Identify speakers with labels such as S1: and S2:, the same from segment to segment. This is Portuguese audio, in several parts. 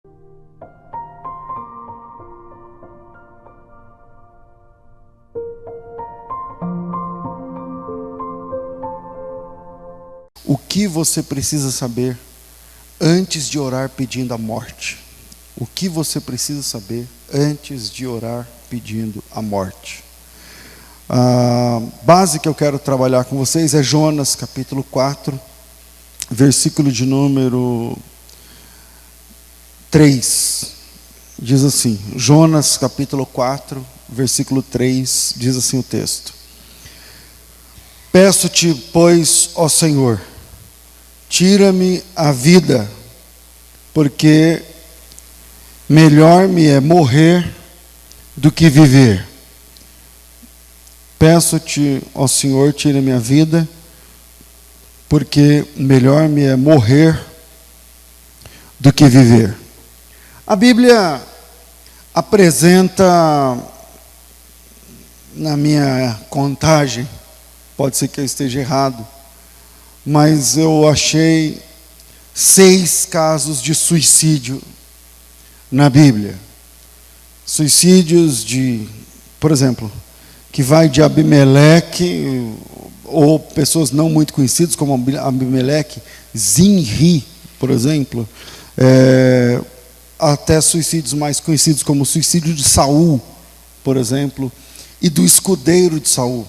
S1: O que você precisa saber antes de orar pedindo a morte? O que você precisa saber antes de orar pedindo a morte? A base que eu quero trabalhar com vocês é Jonas capítulo 4, versículo de número 3. Diz assim, Jonas capítulo 4, versículo 3, diz assim o texto: Peço-te, pois, ó Senhor, tira-me a vida, porque melhor me é morrer do que viver. Peço-te, ó Senhor, tira-me a vida, porque melhor me é morrer do que viver. A Bíblia apresenta, na minha contagem, pode ser que eu esteja errado, mas eu achei 6 casos de suicídio na Bíblia. Suicídios por exemplo, que vai de Abimeleque, ou pessoas não muito conhecidas como Abimeleque, Zinri, por exemplo, até suicídios mais conhecidos como o suicídio de Saul, por exemplo, e do escudeiro de Saul,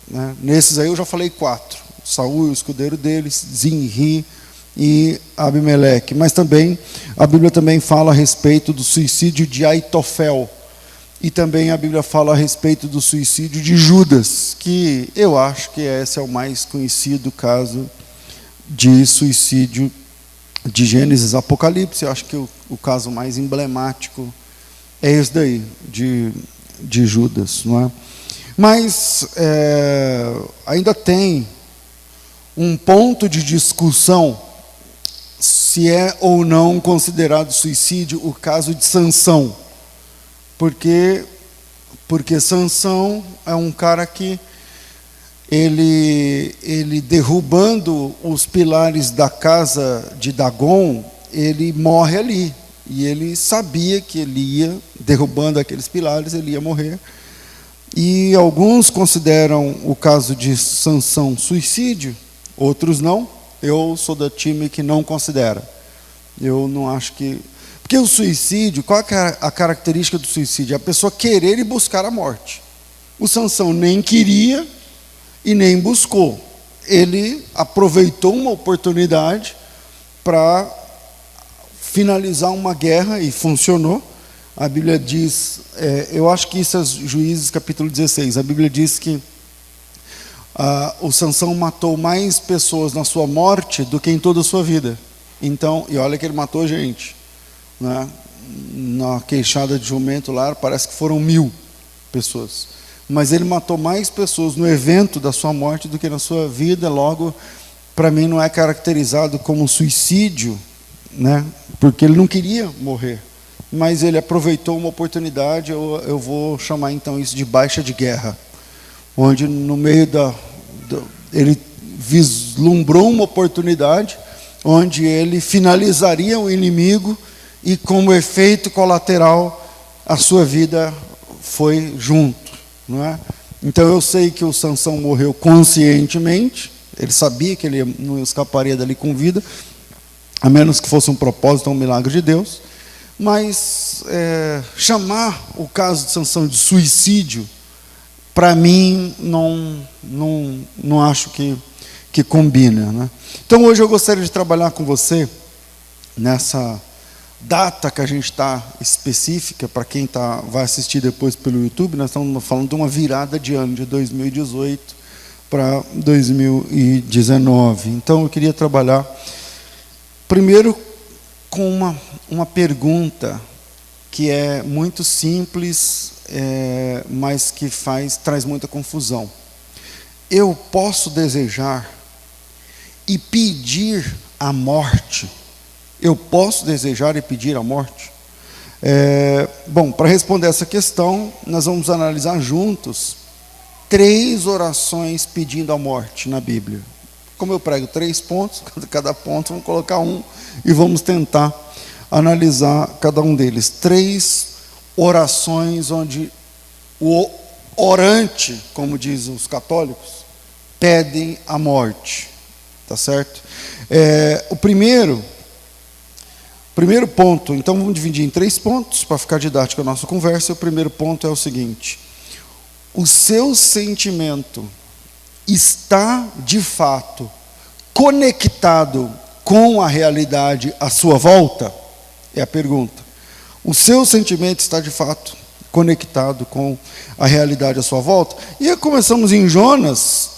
S1: né? Nesses aí eu já falei 4. Saul e o escudeiro deles, Zinri e Abimeleque. Mas também, a Bíblia também fala a respeito do suicídio de Aitofel. E também a Bíblia fala a respeito do suicídio de Judas, que eu acho que esse é o mais conhecido caso de suicídio de Gênesis Apocalipse. Eu acho que o caso mais emblemático é esse daí, de Judas, não é? Mas ainda tem um ponto de discussão se é ou não considerado suicídio o caso de Sansão. Porque Sansão é um cara que ele derrubando os pilares da casa de Dagon, ele morre ali. E ele sabia que ele ia, derrubando aqueles pilares, ele ia morrer. E alguns consideram o caso de Sansão suicídio, outros não. Eu sou do time que não considera. Eu não acho que... Porque o suicídio, qual é a característica do suicídio? É a pessoa querer e buscar a morte. O Sansão nem queria e nem buscou. Ele aproveitou uma oportunidade para finalizar uma guerra e funcionou. A Bíblia diz, eu acho que isso é Juízes capítulo 16, a Bíblia diz que o Sansão matou mais pessoas na sua morte do que em toda a sua vida. Então, e olha que ele matou gente, né? Na queixada de jumento lá, parece que foram 1000 pessoas. Mas ele matou mais pessoas no evento da sua morte do que na sua vida. Logo, para mim não é caracterizado como suicídio, né? Porque ele não queria morrer. Mas ele aproveitou uma oportunidade, eu vou chamar então isso de baixa de guerra, onde no meio ele vislumbrou uma oportunidade, onde ele finalizaria o inimigo e como efeito colateral a sua vida foi junto, não é? Então eu sei que o Sansão morreu conscientemente, ele sabia que ele não escaparia dali com vida, a menos que fosse um propósito, um milagre de Deus. Mas chamar o caso de Sansão de suicídio, para mim, não acho que combina, né? Então hoje eu gostaria de trabalhar com você, nessa data que a gente está específica, para quem vai assistir depois pelo YouTube, nós estamos falando de uma virada de ano, de 2018 para 2019. Então eu queria trabalhar, primeiro, com uma pergunta que é muito simples, mas que traz muita confusão. Eu posso desejar e pedir a morte? Eu posso desejar e pedir a morte? Bom, para responder essa questão, nós vamos analisar juntos 3 orações pedindo a morte na Bíblia. Como eu prego 3 pontos, cada ponto vamos colocar um e vamos tentar analisar cada um deles. 3 orações onde o orante, como dizem os católicos, pedem a morte. Tá certo? O primeiro ponto, então vamos dividir em 3 pontos, para ficar didática a nossa conversa. O primeiro ponto é o seguinte: o seu sentimento está, de fato, conectado com a realidade à sua volta? É a pergunta. O seu sentimento está, de fato, conectado com a realidade à sua volta? E aí começamos em Jonas,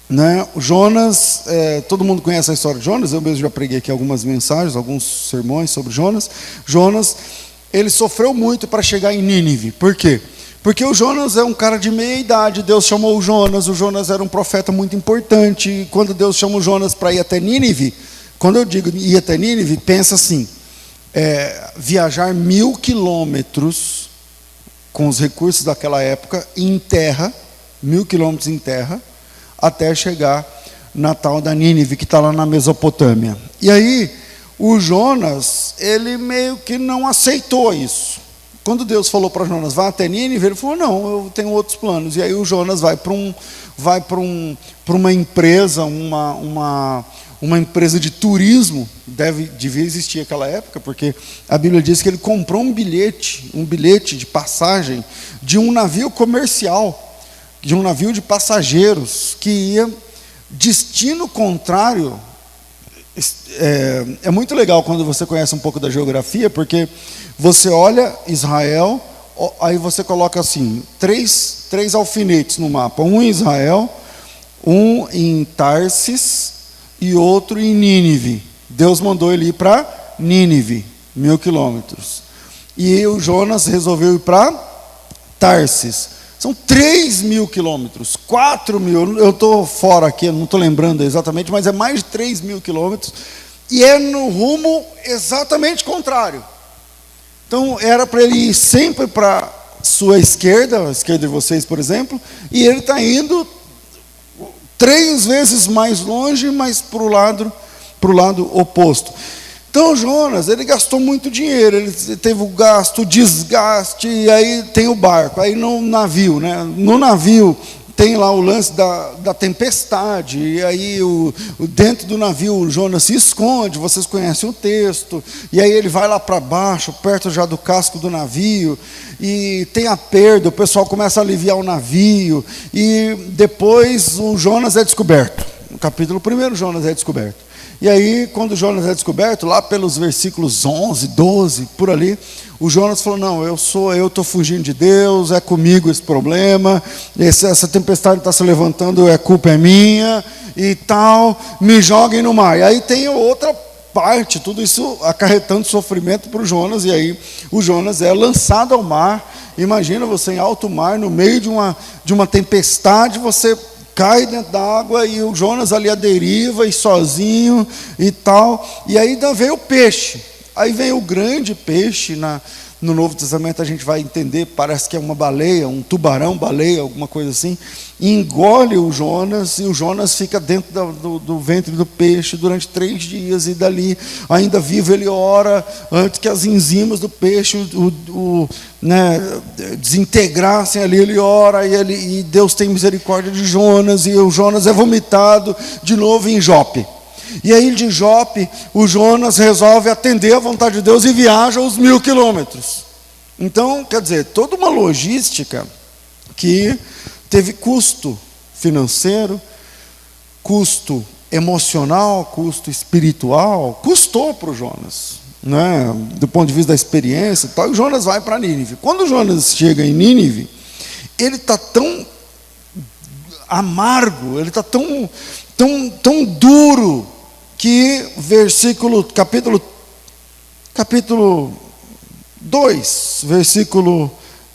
S1: né? Jonas, todo mundo conhece a história de Jonas, eu mesmo já preguei aqui algumas mensagens, alguns sermões sobre Jonas. Jonas, ele sofreu muito para chegar em Nínive. Por quê? Porque o Jonas é um cara de meia idade, Deus chamou o Jonas era um profeta muito importante, e quando Deus chama o Jonas para ir até Nínive, quando eu digo ir até Nínive, pensa assim, viajar 1000 quilômetros, com os recursos daquela época, em terra, 1000 quilômetros em terra, até chegar na tal da Nínive, que está lá na Mesopotâmia. E aí, o Jonas, ele meio que não aceitou isso. Quando Deus falou para Jonas, vá até Nínive, ele falou, não, eu tenho outros planos. E aí o Jonas vai para uma empresa, uma empresa de turismo, devia existir naquela época, porque a Bíblia diz que ele comprou um bilhete de passagem de um navio comercial, de um navio de passageiros, que ia destino contrário. É muito legal quando você conhece um pouco da geografia, porque você olha Israel, aí você coloca assim, três alfinetes no mapa, um em Israel, um em Tarsis e outro em Nínive. Deus mandou ele ir para Nínive, 1000 quilômetros. E o Jonas resolveu ir para Tarsis. São 3.000 quilômetros, 4.000, eu estou fora aqui, eu não estou lembrando exatamente, mas é mais de 3.000 quilômetros, e é no rumo exatamente contrário. Então, era para ele ir sempre para a sua esquerda, a esquerda de vocês, por exemplo, e ele está indo 3 vezes mais longe, mas para o lado oposto. Então, Jonas, ele gastou muito dinheiro, ele teve o gasto, o desgaste, e aí tem o barco, aí no navio, né? No navio tem lá o lance da tempestade, e aí dentro do navio o Jonas se esconde, vocês conhecem o texto, e aí ele vai lá para baixo, perto já do casco do navio, e tem a perda, o pessoal começa a aliviar o navio, e depois o Jonas é descoberto. No capítulo 1, Jonas é descoberto. E aí, quando Jonas é descoberto, lá pelos versículos 11, 12, por ali, o Jonas falou, não, eu estou fugindo de Deus, é comigo esse problema, essa tempestade está se levantando, a culpa é minha, e tal, me joguem no mar. E aí tem outra parte, tudo isso acarretando sofrimento para o Jonas, e aí o Jonas é lançado ao mar. Imagina você em alto mar, no meio de uma tempestade, você cai dentro da água, e o Jonas ali à deriva, e sozinho, e tal, e aí veio o peixe, aí vem o grande peixe, no Novo Testamento a gente vai entender, parece que é uma baleia, um tubarão, baleia, alguma coisa assim, e engole o Jonas, e o Jonas fica dentro do ventre do peixe durante 3 dias, e dali, ainda vivo, ele ora, antes que as enzimas do peixe desintegrassem ali, ele ora, e Deus tem misericórdia de Jonas, e o Jonas é vomitado de novo em Jope. E aí de Jope, o Jonas resolve atender à vontade de Deus e viaja os 1000 quilômetros. Então, quer dizer, toda uma logística que teve custo financeiro, custo emocional, custo espiritual, custou para o Jonas, né? Do ponto de vista da experiência e tal. E o Jonas vai para Nínive. Quando o Jonas chega em Nínive, ele está tão amargo, ele está tão duro, que capítulo 2, versículo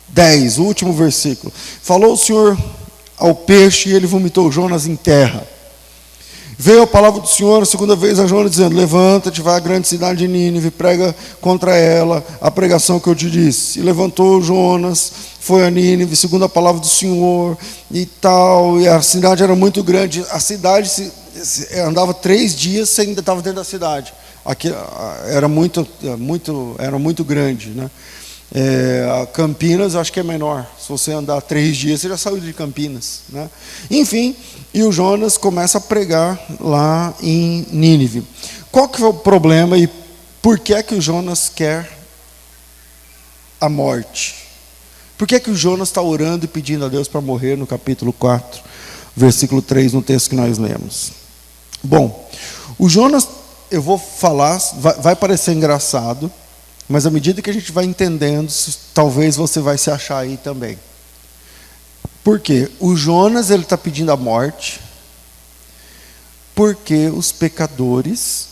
S1: 10, o último versículo. Falou o Senhor ao peixe, e ele vomitou Jonas em terra. Veio a palavra do Senhor a segunda vez a Jonas, dizendo, levanta-te, vai à grande cidade de Nínive, prega contra ela a pregação que eu te disse. E levantou Jonas, foi a Nínive, segundo a palavra do Senhor, e tal, e a cidade era muito grande. A cidade andava 3 dias, você ainda estava dentro da cidade. aqui era muito grande, né? Campinas, acho que é menor. Se você andar 3 dias, você já saiu de Campinas, né? Enfim, e o Jonas começa a pregar lá em Nínive. Qual que é o problema e por que é que o Jonas quer a morte? Por que é que o Jonas está orando e pedindo a Deus para morrer no capítulo 4, versículo 3, no texto que nós lemos? Bom, o Jonas, eu vou falar, vai parecer engraçado, mas à medida que a gente vai entendendo, talvez você vai se achar aí também. Por quê? O Jonas, ele está pedindo a morte porque os pecadores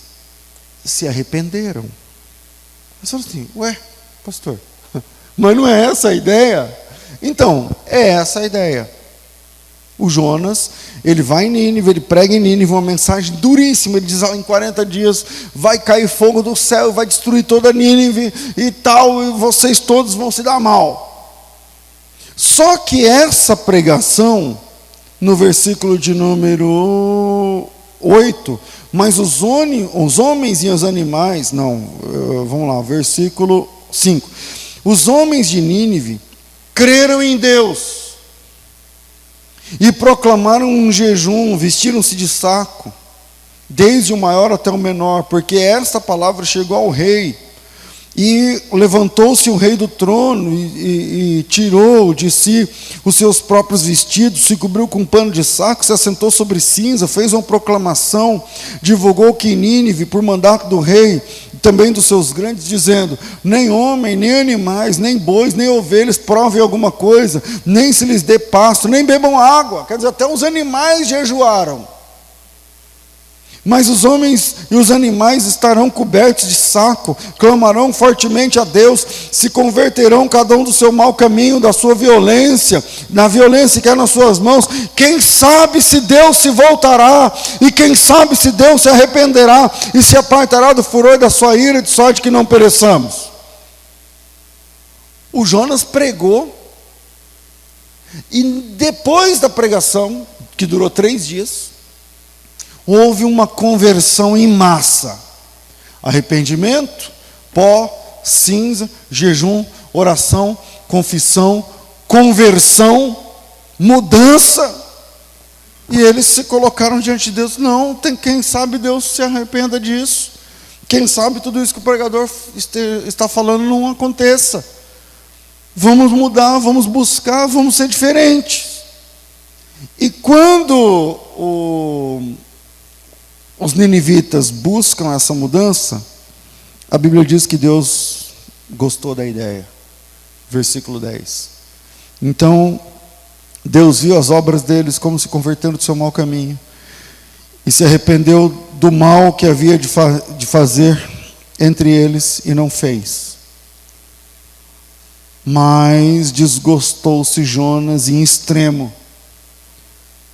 S1: se arrependeram. Mas fala assim, ué, pastor, mas não é essa a ideia? Então, é essa a ideia. O Jonas, ele vai em Nínive, ele prega em Nínive uma mensagem duríssima. Ele diz, em 40 dias vai cair fogo do céu, vai destruir toda Nínive e tal, e vocês todos vão se dar mal. Só que essa pregação, no versículo de número 8, mas os homens e os animais, vamos lá, versículo 5. Os homens de Nínive creram em Deus e proclamaram um jejum, vestiram-se de saco, desde o maior até o menor, porque esta palavra chegou ao rei. E levantou-se o rei do trono e tirou de si os seus próprios vestidos, se cobriu com um pano de saco, se assentou sobre cinza, fez uma proclamação, divulgou que em Nínive, por mandato do rei, também dos seus grandes, dizendo, nem homem, nem animais, nem bois, nem ovelhas provem alguma coisa, nem se lhes dê pasto, nem bebam água. Quer dizer, até os animais jejuaram. Mas os homens e os animais estarão cobertos de saco, clamarão fortemente a Deus, se converterão cada um do seu mau caminho, da sua violência, na violência que é nas suas mãos. Quem sabe se Deus se voltará, e quem sabe se Deus se arrependerá, e se apartará do furor da sua ira, de sorte que não pereçamos. O Jonas pregou, e depois da pregação, que durou 3 dias, houve uma conversão em massa. Arrependimento, pó, cinza, jejum, oração, confissão, conversão, mudança. E eles se colocaram diante de Deus. Não, quem sabe Deus se arrependa disso. Quem sabe tudo isso que o pregador está falando não aconteça. Vamos mudar, vamos buscar, vamos ser diferentes. E quando os ninivitas buscam essa mudança, a Bíblia diz que Deus gostou da ideia. Versículo 10. Então, Deus viu as obras deles como se convertendo do seu mau caminho, e se arrependeu do mal que havia de fazer entre eles, e não fez. Mas desgostou-se Jonas em extremo.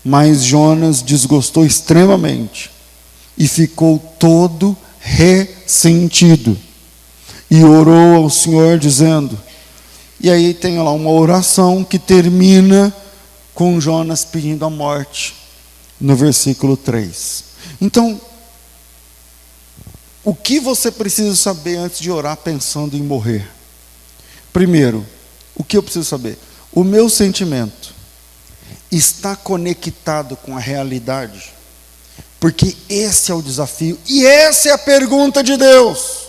S1: Mas Jonas desgostou extremamente, e ficou todo ressentido, e orou ao Senhor dizendo, e aí tem lá uma oração que termina com Jonas pedindo a morte, no versículo 3. Então, o que você precisa saber antes de orar pensando em morrer? Primeiro, o que eu preciso saber? O meu sentimento está conectado com a realidade? Porque esse é o desafio, e essa é a pergunta de Deus.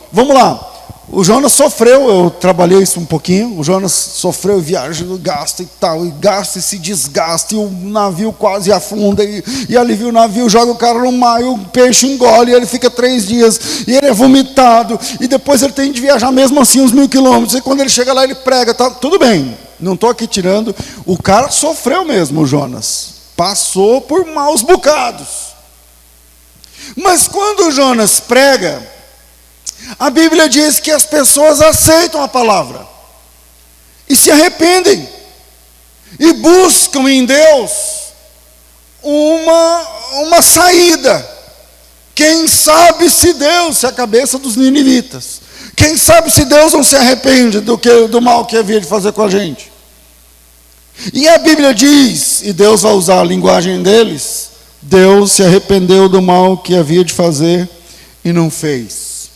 S1: Vamos lá, o Jonas sofreu, eu trabalhei isso um pouquinho, o Jonas sofreu, viaja, gasta e tal, e gasta e se desgasta, e o navio quase afunda, e alivia o navio, joga o cara no mar, e o peixe engole, e ele fica 3 dias, e ele é vomitado, e depois ele tem de viajar mesmo assim uns 1000 quilômetros, e quando ele chega lá ele prega, tá, tudo bem, não estou aqui tirando, o cara sofreu mesmo, o Jonas. Passou por maus bocados. Mas quando Jonas prega, a Bíblia diz que as pessoas aceitam a palavra e se arrependem e buscam em Deus uma saída. Quem sabe se Deus, se a cabeça dos ninivitas, quem sabe se Deus não se arrepende do mal que havia de fazer com a gente. E a Bíblia diz, e Deus vai usar a linguagem deles, Deus se arrependeu do mal que havia de fazer e não fez.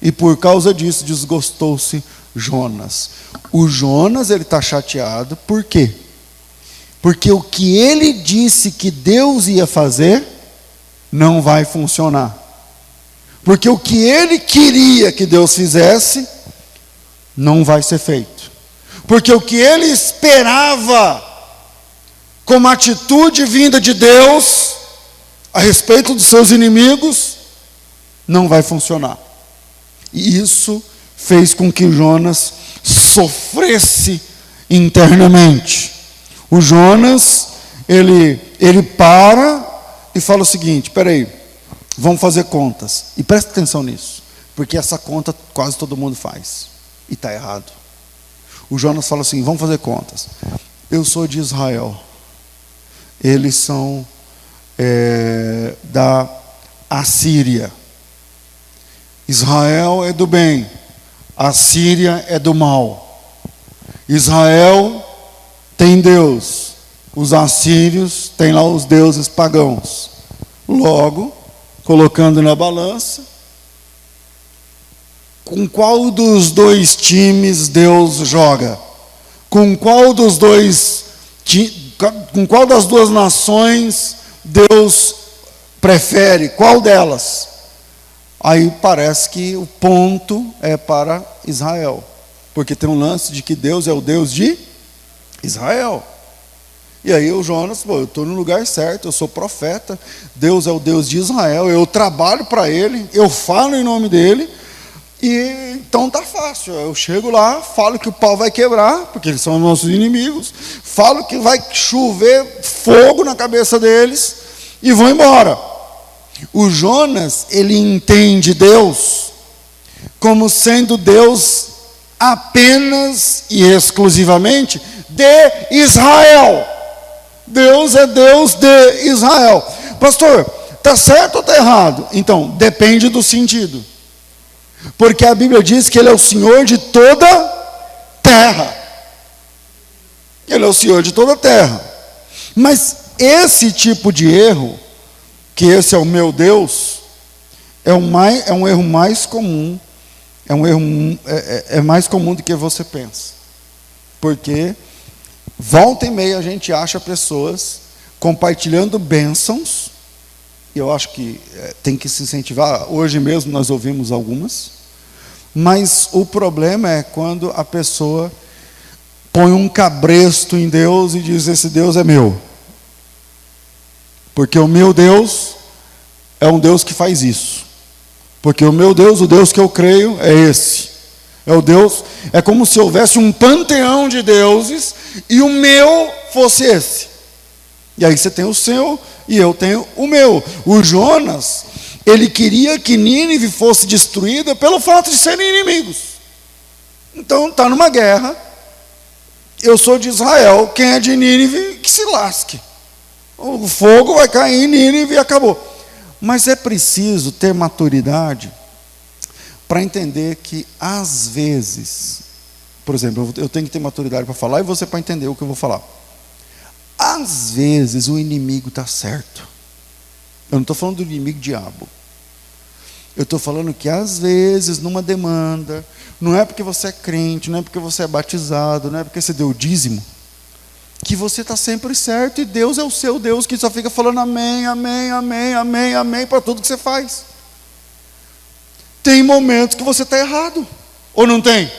S1: E por causa disso desgostou-se Jonas. O Jonas, ele está chateado, por quê? Porque o que ele disse que Deus ia fazer, não vai funcionar. Porque o que ele queria que Deus fizesse, não vai ser feito. Porque o que ele esperava como atitude vinda de Deus a respeito dos seus inimigos, não vai funcionar. E isso fez com que Jonas sofresse internamente. O Jonas, ele para e fala o seguinte: espera aí, vamos fazer contas. E presta atenção nisso, porque essa conta quase todo mundo faz, e está errado. O Jonas fala assim: vamos fazer contas. Eu sou de Israel, eles são da Assíria. Israel é do bem, Assíria é do mal. Israel tem Deus, os assírios têm lá os deuses pagãos. Logo, colocando na balança, com qual dos dois times Deus joga? Com qual das duas nações Deus prefere? Qual delas? Aí parece que o ponto é para Israel, porque tem um lance de que Deus é o Deus de Israel. E aí o Jonas, eu estou no lugar certo, eu sou profeta, Deus é o Deus de Israel, eu trabalho para Ele, eu falo em nome dEle, e então está fácil. Eu chego lá, falo que o pau vai quebrar, porque eles são nossos inimigos, falo que vai chover fogo na cabeça deles, e vou embora. O Jonas, ele entende Deus como sendo Deus apenas e exclusivamente de Israel. Deus é Deus de Israel. Pastor, está certo ou está errado? Então, depende do sentido. Porque a Bíblia diz que Ele é o Senhor de toda terra. Ele é o Senhor de toda terra. Mas esse tipo de erro, que esse é o meu Deus, é um erro mais comum. É mais comum do que você pensa. Porque volta e meia a gente acha pessoas compartilhando bênçãos. Eu acho que tem que se incentivar. Hoje mesmo nós ouvimos algumas. Mas o problema é quando a pessoa põe um cabresto em Deus e diz: esse Deus é meu. Porque o meu Deus é um Deus que faz isso. Porque o meu Deus, o Deus que eu creio, é esse. É o Deus, é como se houvesse um panteão de deuses e o meu fosse esse. E aí você tem o seu e eu tenho o meu. O Jonas, ele queria que Nínive fosse destruída pelo fato de serem inimigos. Então está numa guerra. Eu sou de Israel, quem é de Nínive que se lasque. O fogo vai cair em Nínive e acabou. Mas é preciso ter maturidade para entender que às vezes, por exemplo, eu tenho que ter maturidade para falar e você para entender o que eu vou falar. Às vezes o inimigo está certo. Eu não estou falando do inimigo diabo. Eu estou falando que às vezes numa demanda, não é porque você é crente, não é porque você é batizado, não é porque você deu dízimo, que você está sempre certo, e Deus é o seu Deus que só fica falando amém, amém, amém, amém, amém para tudo que você faz. Tem momentos que você está errado, ou não tem?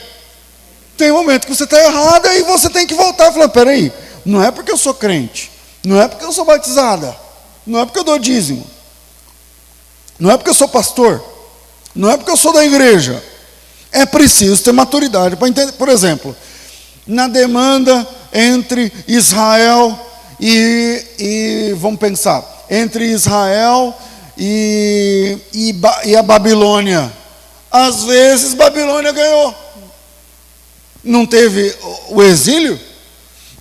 S1: Tem momentos que você está errado, e você tem que voltar e falar: peraí, não é porque eu sou crente, não é porque eu sou batizada, não é porque eu dou dízimo, não é porque eu sou pastor, não é porque eu sou da igreja. É preciso ter maturidade para entender. Por exemplo, na demanda entre Israel e vamos pensar, entre Israel e a Babilônia. Às vezes Babilônia ganhou. Não teve o exílio?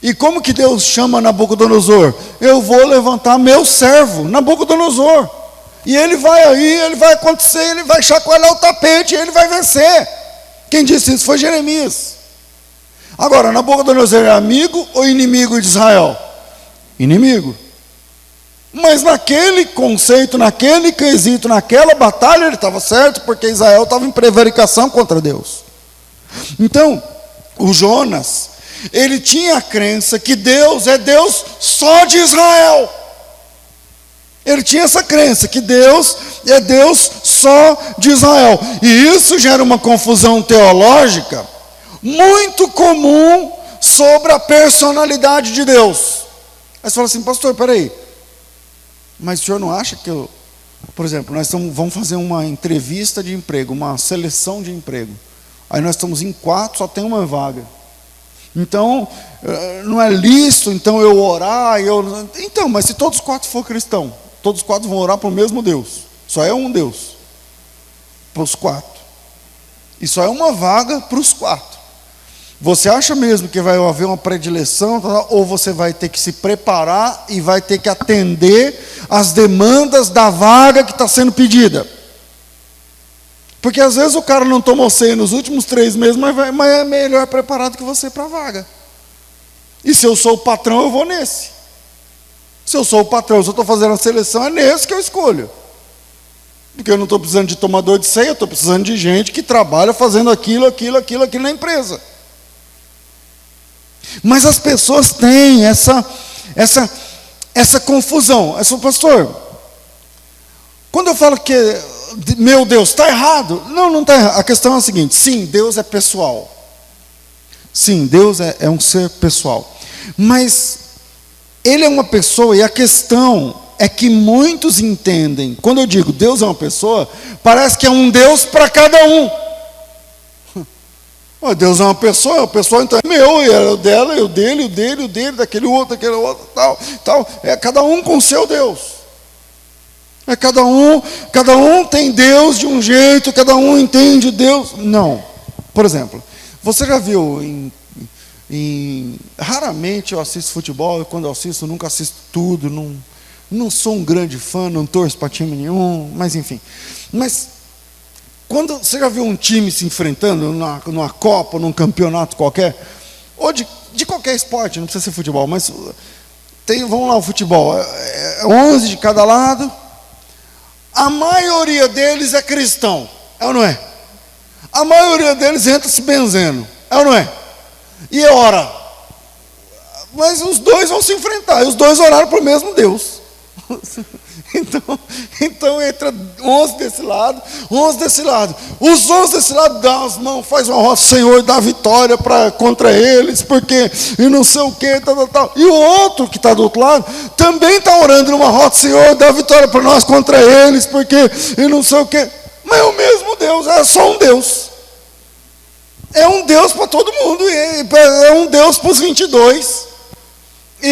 S1: E como que Deus chama Nabucodonosor? Eu vou levantar meu servo, Nabucodonosor. E ele vai aí, ele vai acontecer, ele vai chacoalhar o tapete, ele vai vencer. Quem disse isso foi Jeremias. Agora, Nabucodonosor é amigo ou inimigo de Israel? Inimigo. Mas naquele conceito, naquele quesito, naquela batalha, ele estava certo, porque Israel estava em prevaricação contra Deus. Então, o Jonas, ele tinha a crença que Deus é Deus só de Israel. Ele tinha essa crença que Deus é Deus só de Israel. E isso gera uma confusão teológica muito comum sobre a personalidade de Deus. Aí você fala assim, pastor, peraí, mas o senhor não acha que por exemplo, nós vamos fazer uma entrevista de emprego, uma seleção de emprego. Aí nós estamos em 4, só tem uma vaga. Então, não é lícito, então eu orar, Então, mas se todos os 4 for cristão, todos os 4 vão orar para o mesmo Deus. Só é um Deus para os 4. E só é uma vaga para os 4. Você acha mesmo que vai haver uma predileção, ou você vai ter que se preparar e vai ter que atender às demandas da vaga que está sendo pedida? Porque às vezes o cara não tomou ceia nos últimos 3 meses, mas é melhor preparado que você para a vaga. E se eu sou o patrão, eu vou nesse. Se eu sou o patrão, se eu estou fazendo a seleção, é nesse que eu escolho. Porque eu não estou precisando de tomador de ceia, eu estou precisando de gente que trabalha fazendo aquilo na empresa. Mas as pessoas têm essa confusão. Pastor, quando eu falo que, meu Deus, está errado. Não está errado. A questão é a seguinte: sim, Deus é pessoal. Sim, Deus é um ser pessoal. Mas Ele é uma pessoa, e a questão é que muitos entendem, quando eu digo Deus é uma pessoa, parece que é um Deus para cada um. Deus é uma pessoa, a pessoa então é meu, e é o dela, e o dele, daquele outro, tal. É cada um com o seu Deus. Cada um tem Deus de um jeito, cada um entende Deus. Não. Por exemplo, você já viu raramente eu assisto futebol, e quando eu assisto, nunca assisto tudo, não sou um grande fã, não torço para time nenhum, mas enfim. Mas quando você já viu um time se enfrentando numa Copa, num campeonato qualquer, ou de qualquer esporte, não precisa ser futebol, mas vamos lá, o futebol, 11 de cada lado, a maioria deles é cristão, é ou não é? A maioria deles entra se benzendo, é ou não é? E ora, mas os dois vão se enfrentar, e os dois oraram para o mesmo Deus. Então entra 11 desse lado, 11 desse lado. Os 11 desse lado dão as mãos, faz uma roça, Senhor, dá vitória contra eles, porque e não sei o que, tal. E o outro que está do outro lado também está orando numa roça, Senhor, dá vitória para nós contra eles, porque e não sei o que. Mas é o mesmo Deus, é só um Deus. É um Deus para todo mundo, é um Deus para os 22. E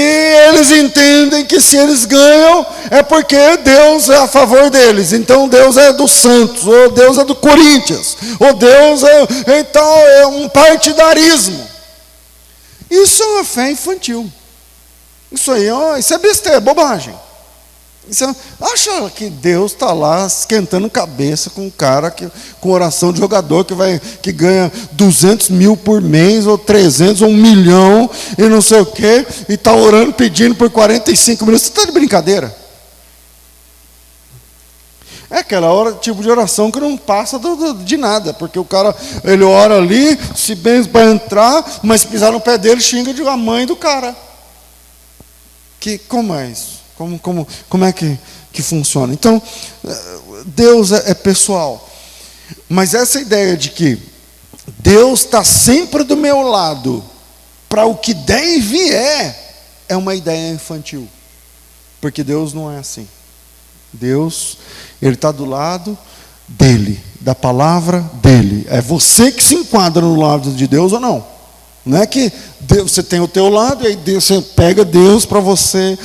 S1: eles entendem que se eles ganham é porque Deus é a favor deles. Então Deus é do Santos, ou Deus é do Corinthians, ou Deus então é um partidarismo. Isso é uma fé infantil. Isso aí isso é besteira, é bobagem. Acha que Deus está lá esquentando cabeça com um cara com oração de jogador que ganha 200 mil por mês, ou 300, ou 1 milhão, e não sei o quê, e está orando, pedindo por 45 minutos. Você está de brincadeira? É aquela tipo de oração que não passa de nada, porque o cara, ele ora ali, se bem para entrar, mas se pisar no pé dele, xinga a mãe do cara. Como é isso? Como é que funciona? Então, Deus é pessoal. Mas essa ideia de que Deus está sempre do meu lado, para o que der e vier, é uma ideia infantil. Porque Deus não é assim. Deus, Ele está do lado dEle, da palavra dEle. É você que se enquadra no lado de Deus ou não. Não é que você tem o teu lado, e aí você pega Deus para você.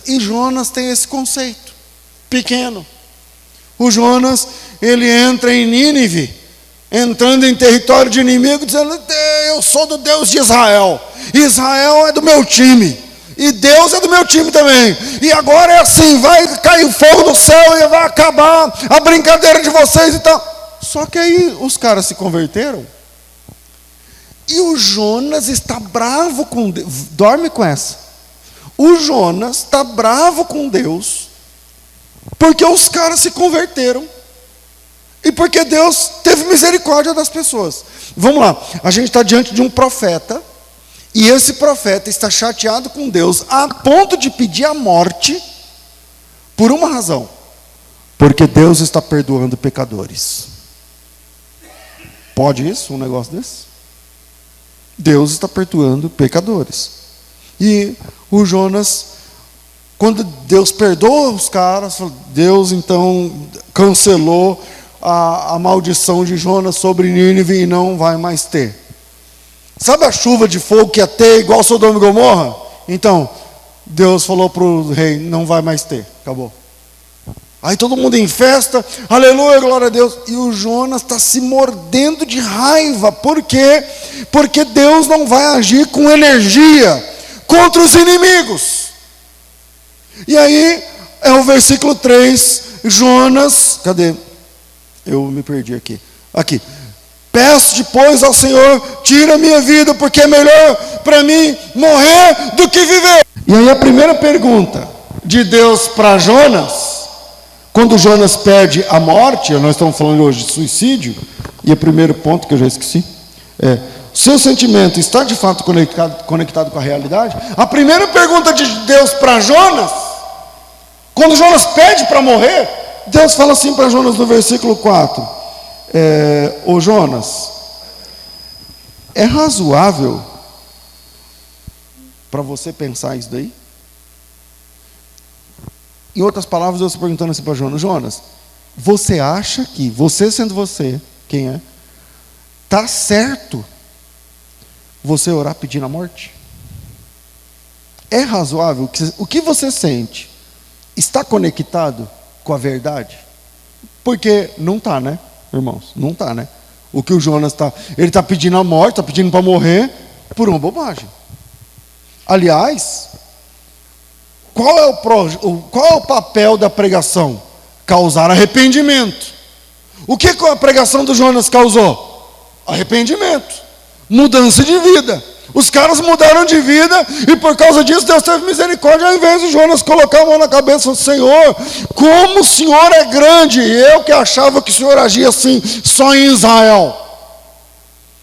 S1: E Jonas tem esse conceito pequeno. O Jonas, ele entra em Nínive, entrando em território de inimigo, dizendo: eu sou do Deus de Israel. Israel é do meu time. E Deus é do meu time também. E agora é assim, vai cair fogo do céu e vai acabar a brincadeira de vocês e tal. Só que aí os caras se converteram. E o Jonas está bravo com Deus. Dorme com essa. O Jonas está bravo com Deus, Porque os caras se converteram. E porque Deus teve misericórdia das pessoas. Vamos lá, a gente está diante de um profeta, e esse profeta está chateado com Deus, a ponto de pedir a morte, por uma razão: porque Deus está perdoando pecadores. Pode isso, um negócio desse? Deus está perdoando pecadores. E o Jonas, quando Deus perdoa os caras, Deus então cancelou a maldição de Jonas sobre Nínive e não vai mais ter. Sabe a chuva de fogo que ia ter igual Sodoma e Gomorra? Então, Deus falou para o rei: não vai mais ter, acabou. Aí todo mundo em festa, aleluia, glória a Deus. E o Jonas está se mordendo de raiva. Por quê? Porque Deus não vai agir com energia contra os inimigos. E aí, é o versículo 3, Jonas, cadê? Eu me perdi aqui. Aqui. Peço depois ao Senhor, tira a minha vida, porque é melhor para mim morrer do que viver. E aí a primeira pergunta de Deus para Jonas, quando Jonas pede a morte, nós estamos falando hoje de suicídio, e o primeiro ponto que eu já esqueci, seu sentimento está de fato conectado com a realidade? A primeira pergunta de Deus para Jonas, quando Jonas pede para morrer, Deus fala assim para Jonas no versículo 4, ô Jonas, é razoável para você pensar isso daí? Em outras palavras, Deus está perguntando assim para Jonas: Jonas, você acha que, você sendo você, quem é? Está certo você orar pedindo a morte? É razoável? O que você sente está conectado com a verdade? Porque não está, né, irmãos? Não está, né? O que o Jonas está, ele está pedindo a morte, está pedindo para morrer por uma bobagem. Aliás, qual é o papel da pregação? Causar arrependimento. O que a pregação do Jonas causou? Arrependimento, mudança de vida. Os caras mudaram de vida, e por causa disso Deus teve misericórdia. Ao invés de Jonas colocar a mão na cabeça do Senhor, como o Senhor é grande, eu que achava que o Senhor agia assim só em Israel.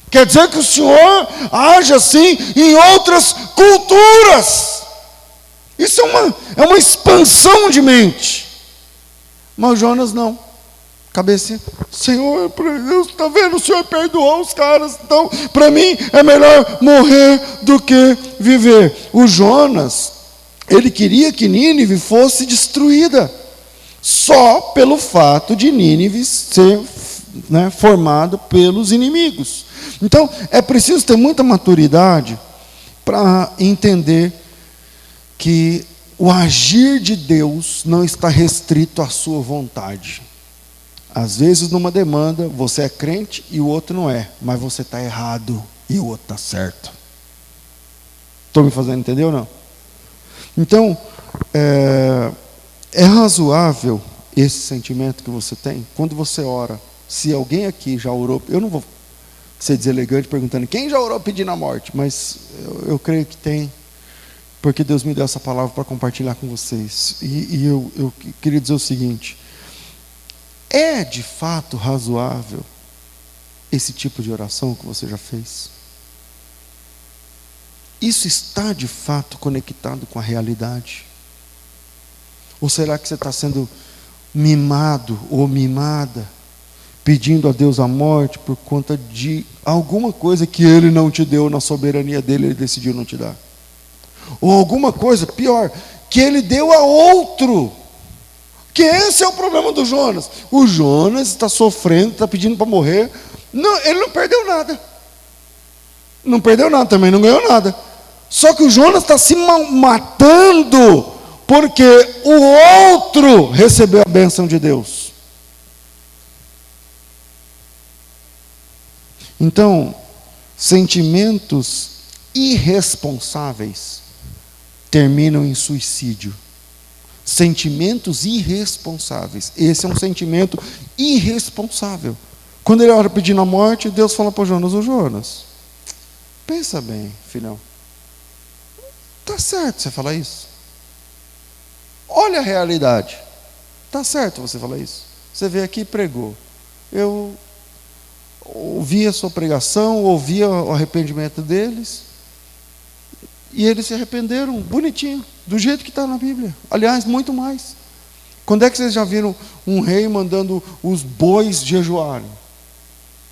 S1: Quer dizer que o Senhor age assim em outras culturas. Isso é uma expansão de mente. Mas Jonas não. Cabecinha: Senhor, Deus está vendo, o Senhor perdoou os caras, então para mim é melhor morrer do que viver. O Jonas, ele queria que Nínive fosse destruída, só pelo fato de Nínive ser formado pelos inimigos. Então é preciso ter muita maturidade para entender que o agir de Deus não está restrito à sua vontade. Às vezes numa demanda você é crente e o outro não é, mas você está errado e o outro está certo. Estou me fazendo entender ou não? Então, é razoável esse sentimento que você tem quando você ora. Se alguém aqui já orou, eu não vou ser deselegante perguntando quem já orou pedindo a morte, mas eu creio que tem, porque Deus me deu essa palavra para compartilhar com vocês. E eu queria dizer o seguinte: é de fato razoável esse tipo de oração que você já fez? Isso está de fato conectado com a realidade? Ou será que você está sendo mimado ou mimada, pedindo a Deus a morte por conta de alguma coisa que Ele não te deu, na soberania dEle, Ele decidiu não te dar? Ou alguma coisa pior, que Ele deu a outro? Que esse é o problema do Jonas. O Jonas está sofrendo, está pedindo para morrer. Não, ele não perdeu nada. Não perdeu nada, também não ganhou nada. Só que o Jonas está se matando porque o outro recebeu a bênção de Deus. Então, sentimentos irresponsáveis terminam em suicídio. Sentimentos irresponsáveis. Esse é um sentimento irresponsável. Quando ele ora pedindo a morte, Deus fala para Jonas: ô Jonas, pensa bem, filhão. Está certo você falar isso? Olha a realidade. Está certo você falar isso. Você veio aqui e pregou. Eu ouvi a sua pregação, ouvi o arrependimento deles, e eles se arrependeram, bonitinho, do jeito que está na Bíblia. Aliás, muito mais. Quando é que vocês já viram um rei mandando os bois jejuarem?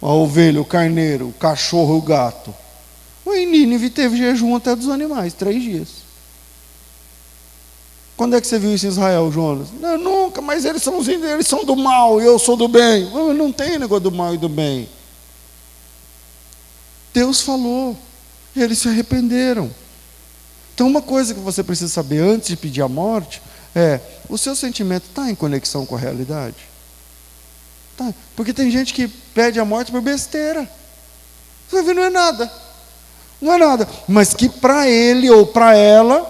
S1: A ovelha, o carneiro, o cachorro, o gato. Em Nínive teve jejum até dos animais, 3 dias. Quando é que você viu isso em Israel, Jonas? Não, nunca, mas eles são do mal e eu sou do bem. Não tem negócio do mal e do bem. Deus falou, eles se arrependeram. Então uma coisa que você precisa saber antes de pedir a morte é, o seu sentimento está em conexão com a realidade? Tá. Porque tem gente que pede a morte por besteira. Você vai ver, não é nada. Não é nada. Mas que para ele ou para ela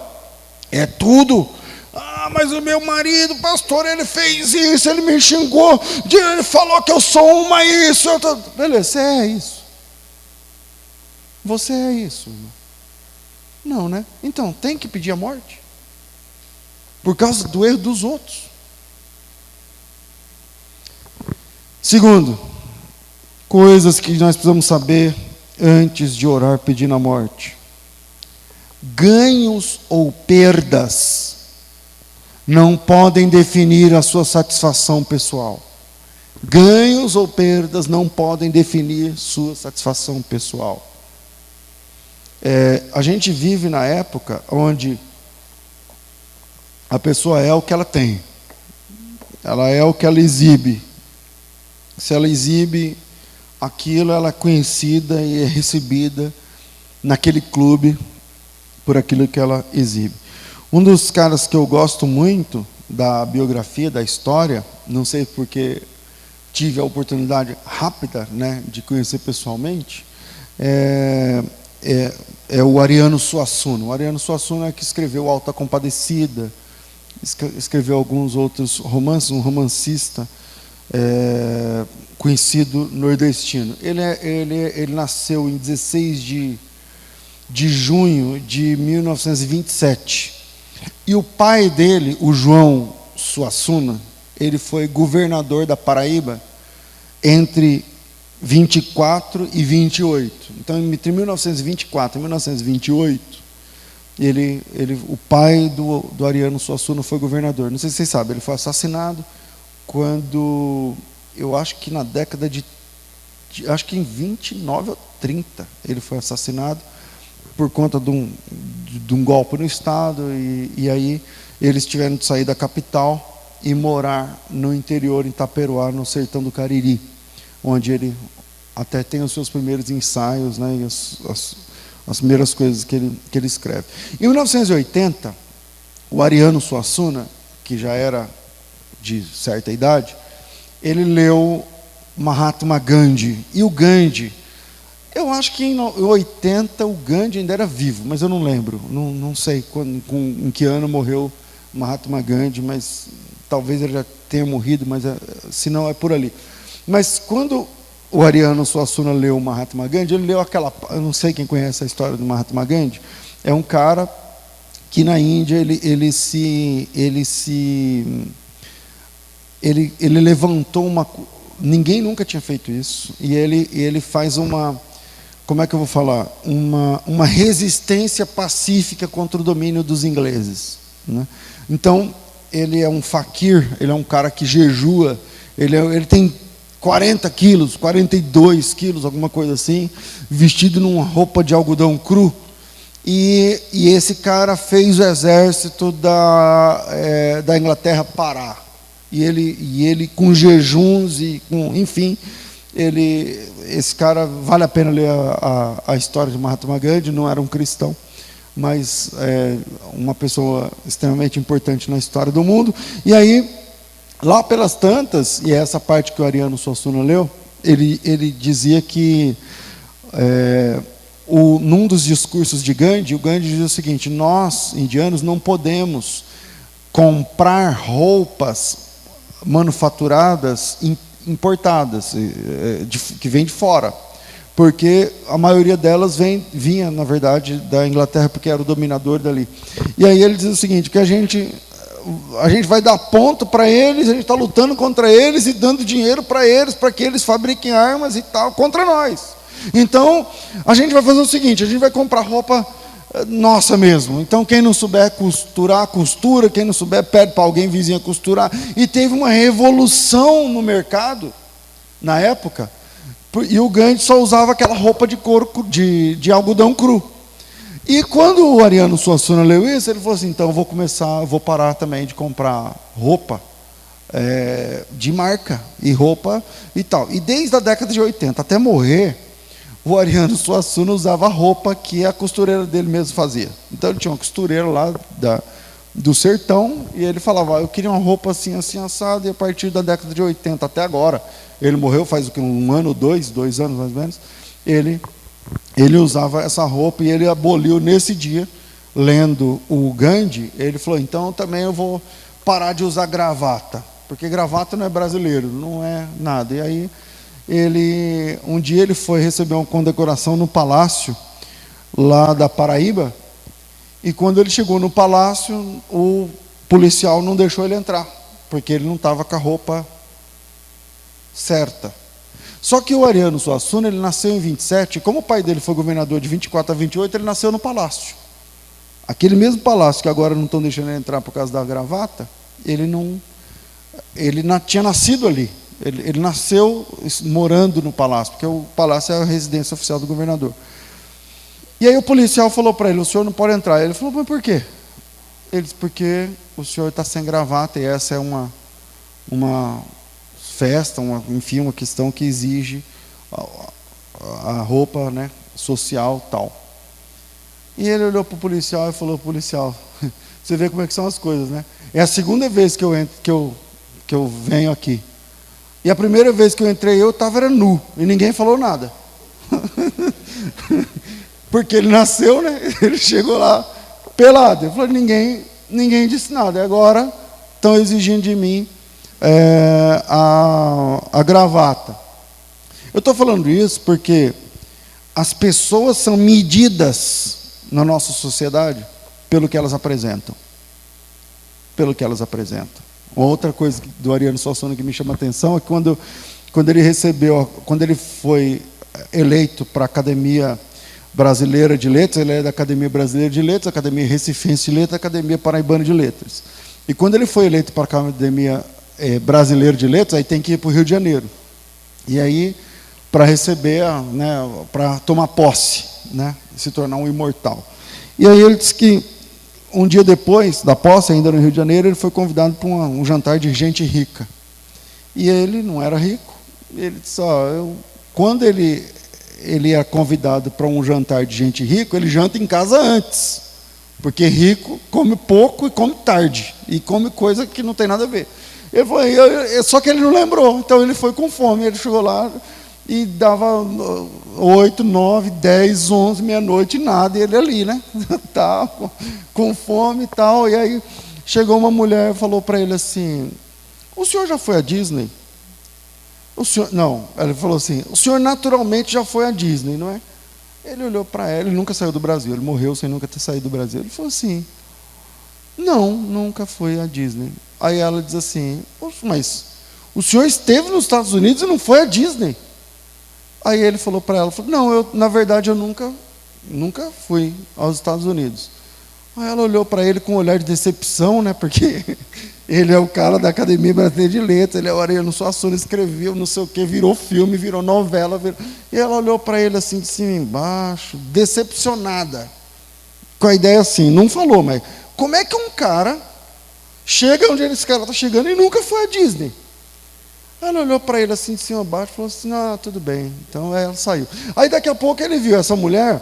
S1: é tudo. Mas o meu marido, pastor, ele fez isso, ele me xingou, ele falou que eu sou uma isso. Beleza, você é isso. Você é isso. Não, né? Então, tem que pedir a morte. Por causa do erro dos outros. Segundo, coisas que nós precisamos saber antes de orar pedindo a morte. Ganhos ou perdas não podem definir a sua satisfação pessoal. Ganhos ou perdas não podem definir sua satisfação pessoal. A gente vive na época onde a pessoa é o que ela tem. Ela é o que ela exibe. Se ela exibe aquilo, ela é conhecida e é recebida naquele clube por aquilo que ela exibe. Um dos caras que eu gosto muito da biografia, da história, não sei porque tive a oportunidade rápida, né, de conhecer pessoalmente, é o Ariano Suassuna. O Ariano Suassuna é que escreveu Alta Compadecida, escreveu alguns outros romances, um romancista conhecido nordestino. Ele nasceu em 16 de junho de 1927. E o pai dele, o João Suassuna, ele foi governador da Paraíba entre 24 e 28. Então, entre 1924 e 1928, o pai do Ariano Suassuna foi governador. Não sei se vocês sabem, ele foi assassinado quando, eu acho que na década acho que em 29 ou 30, ele foi assassinado por conta de um golpe no Estado, e aí eles tiveram de sair da capital e morar no interior, em Taperoá, no sertão do Cariri, onde ele até tem os seus primeiros ensaios, né, e as primeiras coisas que ele escreve. Em 1980, o Ariano Suassuna, que já era de certa idade, ele leu Mahatma Gandhi. E o Gandhi, eu acho que em 80 o Gandhi ainda era vivo, mas eu não lembro, não sei em que ano morreu Mahatma Gandhi, mas talvez ele já tenha morrido, mas se não é por ali. Mas quando o Ariano Suassuna leu o Mahatma Gandhi, ele leu aquela, eu não sei quem conhece a história do Mahatma Gandhi, é um cara que na Índia ele levantou ninguém nunca tinha feito isso, e ele faz como é que eu vou falar? Uma resistência pacífica contra o domínio dos ingleses, né? Então, ele é um faquir, ele é um cara que jejua, ele tem 40 quilos, 42 quilos, alguma coisa assim, vestido numa roupa de algodão cru, e esse cara fez o exército da Inglaterra parar, e ele com jejuns, e enfim, esse cara, vale a pena ler a história de Mahatma Gandhi. Não era um cristão, mas uma pessoa extremamente importante na história do mundo. E aí, lá pelas tantas, e é essa parte que o Ariano Suassuna leu, ele dizia que num dos discursos de Gandhi, o Gandhi dizia o seguinte: nós, indianos, não podemos comprar roupas manufaturadas importadas, que vêm de fora, porque a maioria delas vinha, na verdade, da Inglaterra, porque era o dominador dali. E aí ele diz o seguinte, que a gente vai dar ponto para eles, a gente está lutando contra eles e dando dinheiro para eles, para que eles fabriquem armas e tal, contra nós. Então, a gente vai fazer o seguinte, a gente vai comprar roupa nossa mesmo. Então, quem não souber costurar, costura, quem não souber, pede para alguém vizinho costurar. E teve uma revolução no mercado, na época, e o Gandhi só usava aquela roupa de couro, de algodão cru. E quando o Ariano Suassuna leu isso, ele falou assim, então eu vou parar também de comprar roupa de marca, e roupa e tal. E desde a década de 80 até morrer, o Ariano Suassuna usava roupa que a costureira dele mesmo fazia. Então ele tinha uma costureira lá do sertão, e ele falava, eu queria uma roupa assim, assim, assada, e a partir da década de 80 até agora, ele morreu faz um ano, dois anos mais ou menos, ele usava essa roupa, e ele aboliu nesse dia, lendo o Gandhi, ele falou, então também eu vou parar de usar gravata, porque gravata não é brasileiro, não é nada. E aí, um dia ele foi receber uma condecoração no palácio, lá da Paraíba, e quando ele chegou no palácio, o policial não deixou ele entrar, porque ele não estava com a roupa certa. Só que o Ariano Suassuna, ele nasceu em 27, e como o pai dele foi governador de 24 a 28, ele nasceu no palácio. Aquele mesmo palácio que agora não estão deixando ele entrar por causa da gravata, ele tinha nascido ali. Ele nasceu morando no palácio, porque o palácio é a residência oficial do governador. E aí o policial falou para ele, o senhor não pode entrar. Ele falou, mas por quê? Ele disse, porque o senhor está sem gravata, e essa é uma festa, enfim, uma questão que exige a roupa, né, social, tal. E ele olhou para o policial e falou, policial, você vê como é que são as coisas, né? É a segunda vez que eu venho aqui. E a primeira vez que eu entrei, eu estava nu, e ninguém falou nada. Porque ele nasceu, né? Ele chegou lá pelado. Eu falei, ninguém disse nada. E agora estão exigindo de mim a gravata. Eu estou falando isso porque as pessoas são medidas na nossa sociedade pelo que elas apresentam. Pelo que elas apresentam. Outra coisa do Ariano Suassuna que me chama a atenção é que quando ele foi eleito para a Academia Brasileira de Letras, ele é da Academia Brasileira de Letras, Academia Recifense de Letras, Academia Paraibana de Letras. E quando ele foi eleito para a Academia Brasileira de Letras, aí tem que ir para o Rio de Janeiro. E aí, para receber, né, para tomar posse, né, se tornar um imortal. E aí ele disse que um dia depois da posse, ainda no Rio de Janeiro, ele foi convidado para um jantar de gente rica. E ele não era rico. Ele disse, quando ele é convidado para um jantar de gente rica, ele janta em casa antes. Porque rico come pouco e come tarde. E come coisa que não tem nada a ver. Ele falou, só que ele não lembrou. Então ele foi com fome. Ele chegou lá e dava 8, 9, 10, 11, meia-noite, nada. E ele ali, né? Tá, com fome e tal. E aí chegou uma mulher e falou para ele assim, o senhor já foi à Disney? O senhor, não, ele falou assim, o senhor naturalmente já foi à Disney, não é? Ele olhou para ela, ele nunca saiu do Brasil, ele morreu sem nunca ter saído do Brasil. Ele falou assim, não, nunca foi à Disney. Aí ela diz assim, mas o senhor esteve nos Estados Unidos e não foi à Disney? Aí ele falou para ela, não, na verdade eu nunca fui aos Estados Unidos. Aí ela olhou para ele com um olhar de decepção, né, porque ele é o cara da Academia Brasileira de Letras, ele é o Ariano Suassuna, escreveu não sei o que, virou filme, virou novela. E ela olhou para ele assim, de cima e embaixo, decepcionada. Com a ideia assim, não falou, mas como é que um cara chega onde esse cara está chegando e nunca foi à Disney? Ela olhou para ele assim, de cima e embaixo, e falou assim, tudo bem. Então ela saiu. Aí daqui a pouco ele viu essa mulher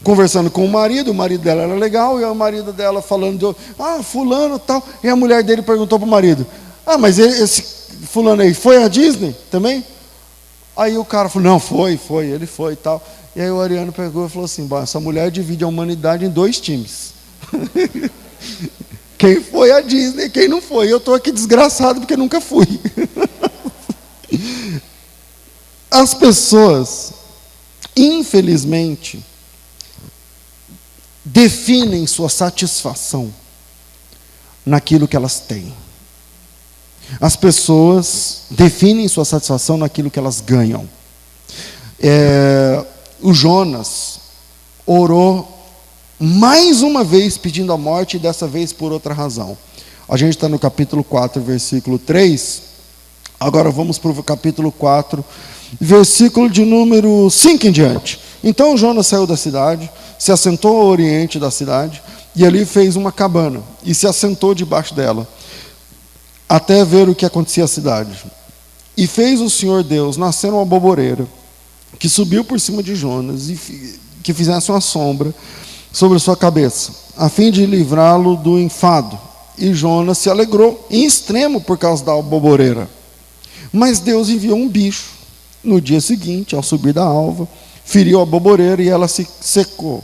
S1: conversando com o marido dela era legal, e o marido dela falando, fulano tal, e a mulher dele perguntou para o marido, mas esse fulano aí foi à Disney também? Aí o cara falou, não, foi, ele foi e tal. E aí o Ariano pegou e falou assim, essa mulher divide a humanidade em 2 times. Quem foi à Disney e quem não foi. Eu estou aqui desgraçado porque nunca fui. As pessoas, infelizmente, definem sua satisfação naquilo que elas têm. As pessoas definem sua satisfação naquilo que elas ganham. O Jonas orou mais uma vez pedindo a morte, e dessa vez por outra razão. A gente está no capítulo 4, versículo 3. Agora vamos para o capítulo 4, versículo de número 5 em diante. Então Jonas saiu da cidade, se assentou ao oriente da cidade, e ali fez uma cabana, e se assentou debaixo dela, até ver o que acontecia à cidade. E fez o Senhor Deus nascer uma boboreira, que subiu por cima de Jonas, e que fizesse uma sombra sobre a sua cabeça, a fim de livrá-lo do enfado. E Jonas se alegrou em extremo por causa da boboreira. Mas Deus enviou um bicho. No dia seguinte, ao subir da alva, feriu a boboreira e ela se secou.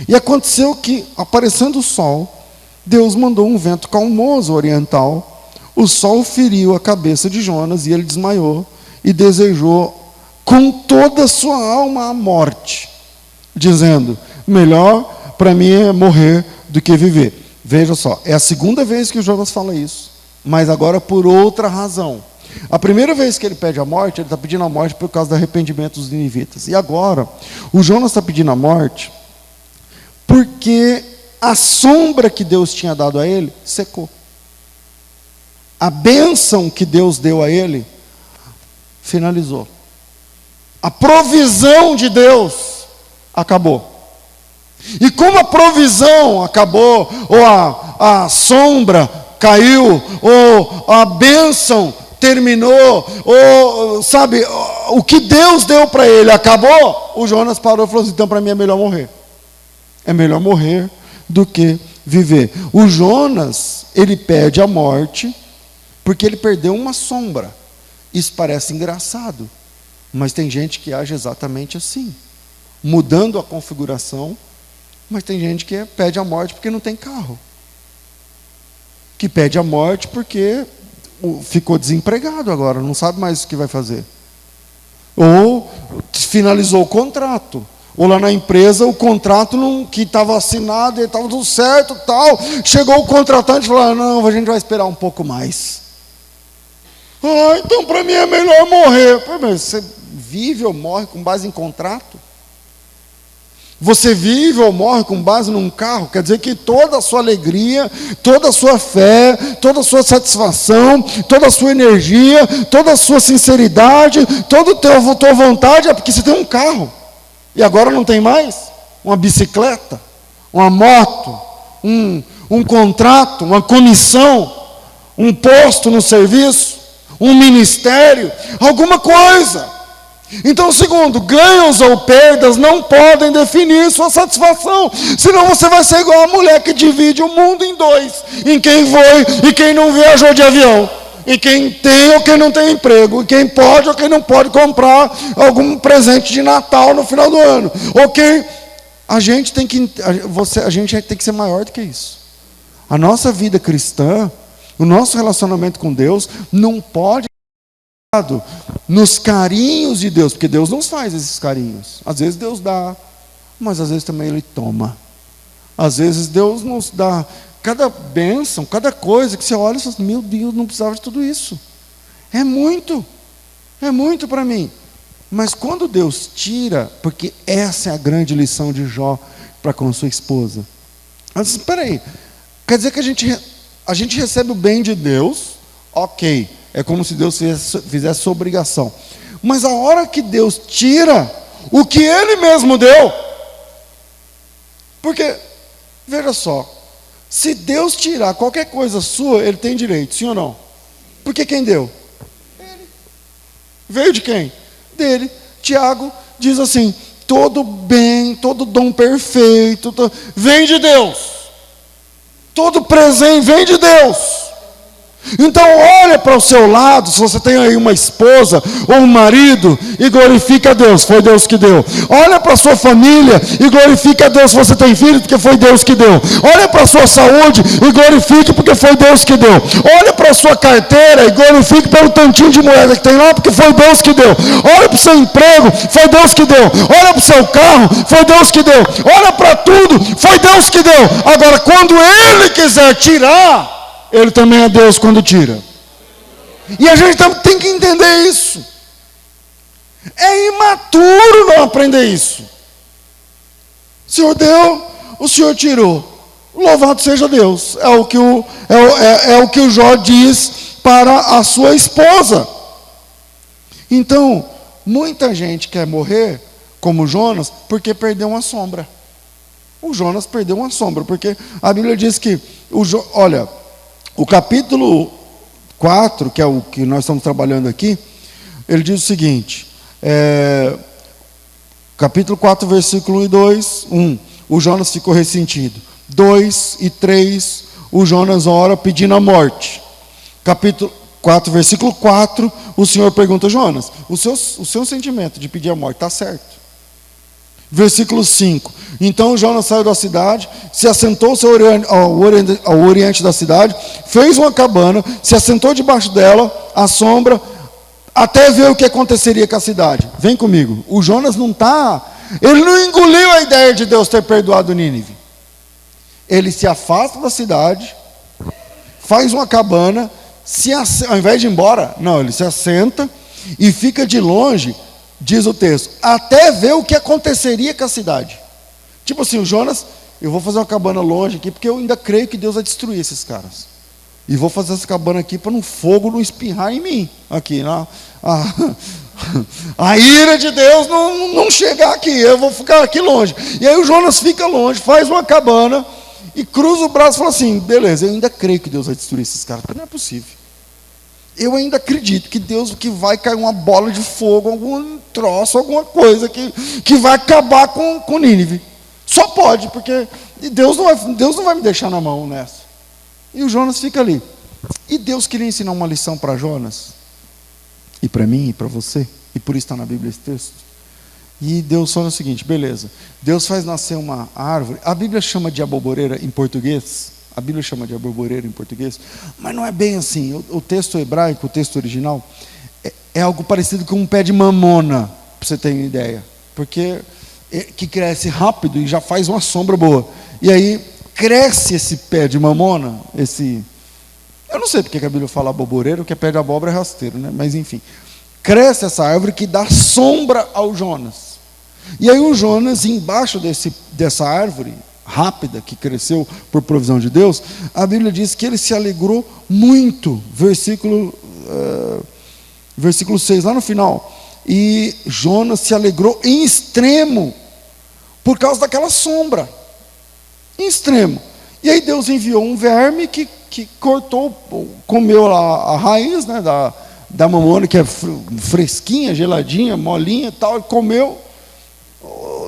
S1: E aconteceu que, aparecendo o sol, Deus mandou um vento calmoso oriental. O sol feriu a cabeça de Jonas e ele desmaiou e desejou com toda a sua alma a morte, dizendo: melhor para mim é morrer do que viver. Veja só, é a segunda vez que o Jonas fala isso, mas agora por outra razão. A primeira vez que ele pede a morte, ele está pedindo a morte por causa do arrependimento dos ninivitas. E agora, o Jonas está pedindo a morte porque a sombra que Deus tinha dado a ele secou. A bênção que Deus deu a ele finalizou. A provisão de Deus acabou. E como a provisão acabou, ou a sombra caiu, ou a bênção terminou, ou, sabe, o que Deus deu para ele acabou, o Jonas parou e falou assim: então para mim é melhor morrer. É melhor morrer do que viver. O Jonas, ele pede a morte porque ele perdeu uma sombra. Isso parece engraçado, mas tem gente que age exatamente assim, mudando a configuração. Mas tem gente que pede a morte porque não tem carro, que pede a morte porque ficou desempregado agora, não sabe mais o que vai fazer, ou finalizou o contrato, ou lá na empresa o contrato que estava assinado, estava tudo certo, tal, chegou o contratante e falou: não, a gente vai esperar um pouco mais. Então para mim é melhor morrer. Mas você vive ou morre com base em contrato? Você vive ou morre com base num carro? Quer dizer que toda a sua alegria, toda a sua fé, toda a sua satisfação, toda a sua energia, toda a sua sinceridade, toda a tua vontade é porque você tem um carro. E agora não tem mais? Uma bicicleta, uma moto, um contrato, uma comissão, um posto no serviço, um ministério, alguma coisa. Então, segundo, ganhos ou perdas não podem definir sua satisfação, senão você vai ser igual a mulher que divide o mundo em dois, em quem foi e quem não viajou de avião, em quem tem ou quem não tem emprego, em quem pode ou quem não pode comprar algum presente de Natal no final do ano, ou quem... A gente tem que ser maior do que isso. A nossa vida cristã, o nosso relacionamento com Deus não pode nos carinhos de Deus, porque Deus nos faz esses carinhos. Às vezes Deus dá, mas às vezes também Ele toma. Às vezes Deus nos dá cada bênção, cada coisa que você olha e fala assim: meu Deus, não precisava de tudo isso. É muito para mim. Mas quando Deus tira, porque essa é a grande lição de Jó para com sua esposa. Mas espera aí, quer dizer que a gente recebe o bem de Deus, ok. É como se Deus fizesse sua obrigação. Mas a hora que Deus tira o que Ele mesmo deu, porque, veja só, se Deus tirar qualquer coisa sua, Ele tem direito, sim ou não? Porque quem deu? Ele. Veio de quem? Dele. Tiago diz assim: todo bem, todo dom perfeito, vem de Deus. Todo presente vem de Deus. Então olha para o seu lado, se você tem aí uma esposa ou um marido, e glorifica a Deus, foi Deus que deu. Olha para a sua família e glorifica a Deus se você tem filho, porque foi Deus que deu. Olha para a sua saúde e glorifique porque foi Deus que deu. Olha para a sua carteira e glorifique pelo tantinho de moeda que tem lá, porque foi Deus que deu. Olha para o seu emprego, foi Deus que deu. Olha para o seu carro, foi Deus que deu. Olha para tudo, foi Deus que deu. Agora, quando Ele quiser tirar, Ele também é Deus quando tira. E a gente tem que entender isso. É imaturo não aprender isso. O Senhor deu, o Senhor tirou. Louvado seja Deus. É o que o Jó diz para a sua esposa. Então, muita gente quer morrer, como Jonas, porque perdeu uma sombra. O Jonas perdeu uma sombra, porque a Bíblia diz que, olha, o capítulo 4, que é o que nós estamos trabalhando aqui, ele diz o seguinte, capítulo 4, versículo 1 e 2, 1, o Jonas ficou ressentido. 2 e 3, o Jonas ora pedindo a morte. Capítulo 4, versículo 4, o Senhor pergunta, Jonas, o seu sentimento de pedir a morte está certo. Versículo 5, então Jonas saiu da cidade, se assentou ao oriente da cidade, fez uma cabana, se assentou debaixo dela, à sombra, até ver o que aconteceria com a cidade. Vem comigo, o Jonas ele não engoliu a ideia de Deus ter perdoado Nínive. Ele se afasta da cidade, faz uma cabana, ao invés de ir embora, não, ele se assenta e fica de longe, diz o texto, até ver o que aconteceria com a cidade. Tipo assim, o Jonas, eu vou fazer uma cabana longe aqui, porque eu ainda creio que Deus vai destruir esses caras. E vou fazer essa cabana aqui para um fogo não espirrar em mim. Aqui, a ira de Deus não chegar aqui, eu vou ficar aqui longe. E aí o Jonas fica longe, faz uma cabana, e cruza o braço e fala assim, beleza, eu ainda creio que Deus vai destruir esses caras, porque não é possível. Eu ainda acredito que vai cair uma bola de fogo, algum troço, alguma coisa que vai acabar com Nínive. Só pode, porque Deus não vai me deixar na mão nessa. E o Jonas fica ali. E Deus queria ensinar uma lição para Jonas, e para mim, e para você, e por isso está na Bíblia esse texto. E Deus fala o seguinte, beleza, Deus faz nascer uma árvore, a Bíblia chama de aboboreira em português, mas não é bem assim. O texto hebraico, o texto original, é algo parecido com um pé de mamona, para você ter uma ideia, porque que cresce rápido e já faz uma sombra boa. E aí cresce esse pé de mamona, eu não sei porque a Bíblia fala aboboreira, porque pé de abóbora é rasteiro, né? Mas enfim, cresce essa árvore que dá sombra ao Jonas. E aí o Jonas, embaixo dessa árvore rápida, que cresceu por provisão de Deus, a Bíblia diz que ele se alegrou muito, versículo 6, lá no final, e Jonas se alegrou em extremo, por causa daquela sombra, em extremo, e aí Deus enviou um verme que cortou, comeu a raiz, né, da mamona, que é fresquinha, geladinha, molinha e tal, e comeu,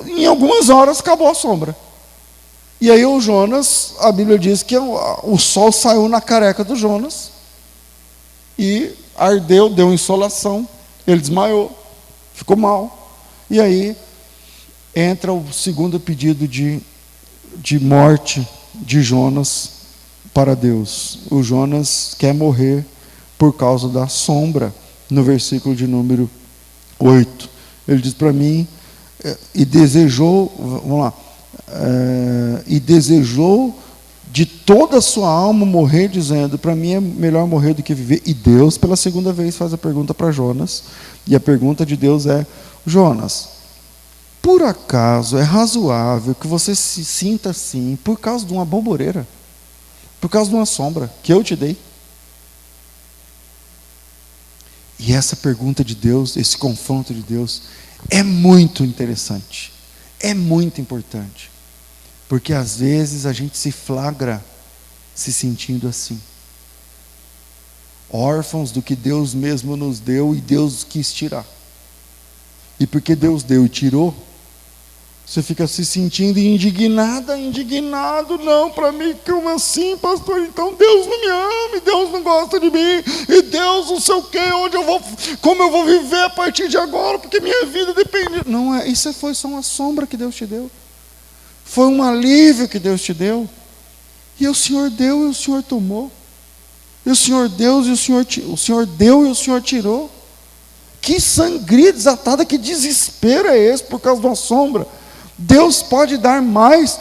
S1: em algumas horas acabou a sombra. E aí o Jonas, a Bíblia diz que o sol saiu na careca do Jonas, e ardeu, deu insolação, ele desmaiou, ficou mal. E aí entra o segundo pedido de morte de Jonas para Deus. O Jonas quer morrer por causa da sombra, no versículo de número 8. Ele diz para mim, e desejou, vamos lá, e desejou de toda a sua alma morrer, dizendo, para mim é melhor morrer do que viver. E Deus, pela segunda vez, faz a pergunta para Jonas, e a pergunta de Deus é, Jonas, por acaso é razoável que você se sinta assim, por causa de uma aboboreira, por causa de uma sombra, que eu te dei? E essa pergunta de Deus, esse confronto de Deus, é muito interessante, é muito importante, porque às vezes a gente se flagra se sentindo assim, órfãos do que Deus mesmo nos deu e Deus quis tirar, e porque Deus deu e tirou, Você fica se sentindo indignado, não, para mim, como assim, pastor? Então Deus não me ama, Deus não gosta de mim, e Deus não sei o quê, como eu vou viver a partir de agora, porque minha vida depende. Não é, isso foi só uma sombra que Deus te deu. Foi um alívio que Deus te deu. E o Senhor deu e o Senhor tomou. E o Senhor deu e o Senhor deu e o Senhor tirou. Que sangria desatada, que desespero é esse por causa de uma sombra? Deus pode dar mais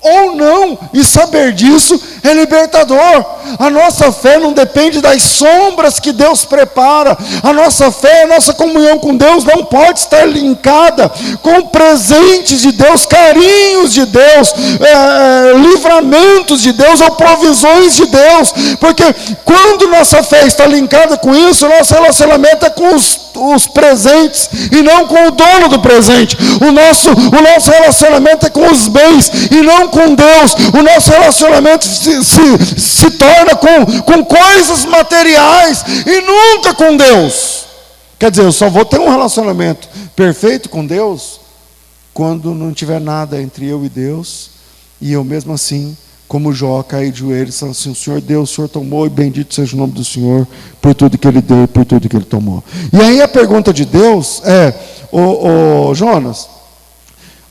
S1: ou não, e saber disso é libertador. A nossa fé não depende das sombras que Deus prepara. A nossa fé, a nossa comunhão com Deus não pode estar linkada com presentes de Deus, carinhos de Deus, livramentos de Deus ou provisões de Deus, porque quando nossa fé está linkada com isso, nosso relacionamento é com os presentes e não com o dono do presente. O nosso relacionamento é com os bens e não com Deus. O nosso relacionamento se torna com coisas materiais e nunca com Deus. Quer dizer, eu só vou ter um relacionamento perfeito com Deus quando não tiver nada entre eu e Deus, e eu mesmo assim, como Jó, caí de joelhos e falei assim: o Senhor deu, o Senhor tomou, e bendito seja o nome do Senhor por tudo que Ele deu e por tudo que Ele tomou. E aí a pergunta de Deus é: Jonas,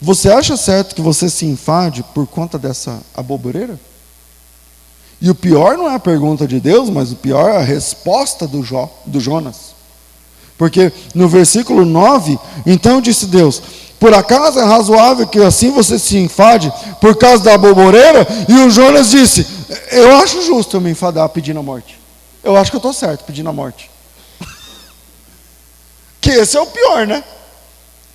S1: você acha certo que você se enfade por conta dessa aboboreira? E o pior não é a pergunta de Deus, mas o pior é a resposta do Jonas. Porque no versículo 9, então disse Deus: por acaso é razoável que assim você se enfade por causa da aboboreira? E o Jonas disse: eu acho justo eu me enfadar pedindo a morte. Eu acho que eu estou certo pedindo a morte. Que esse é o pior, né?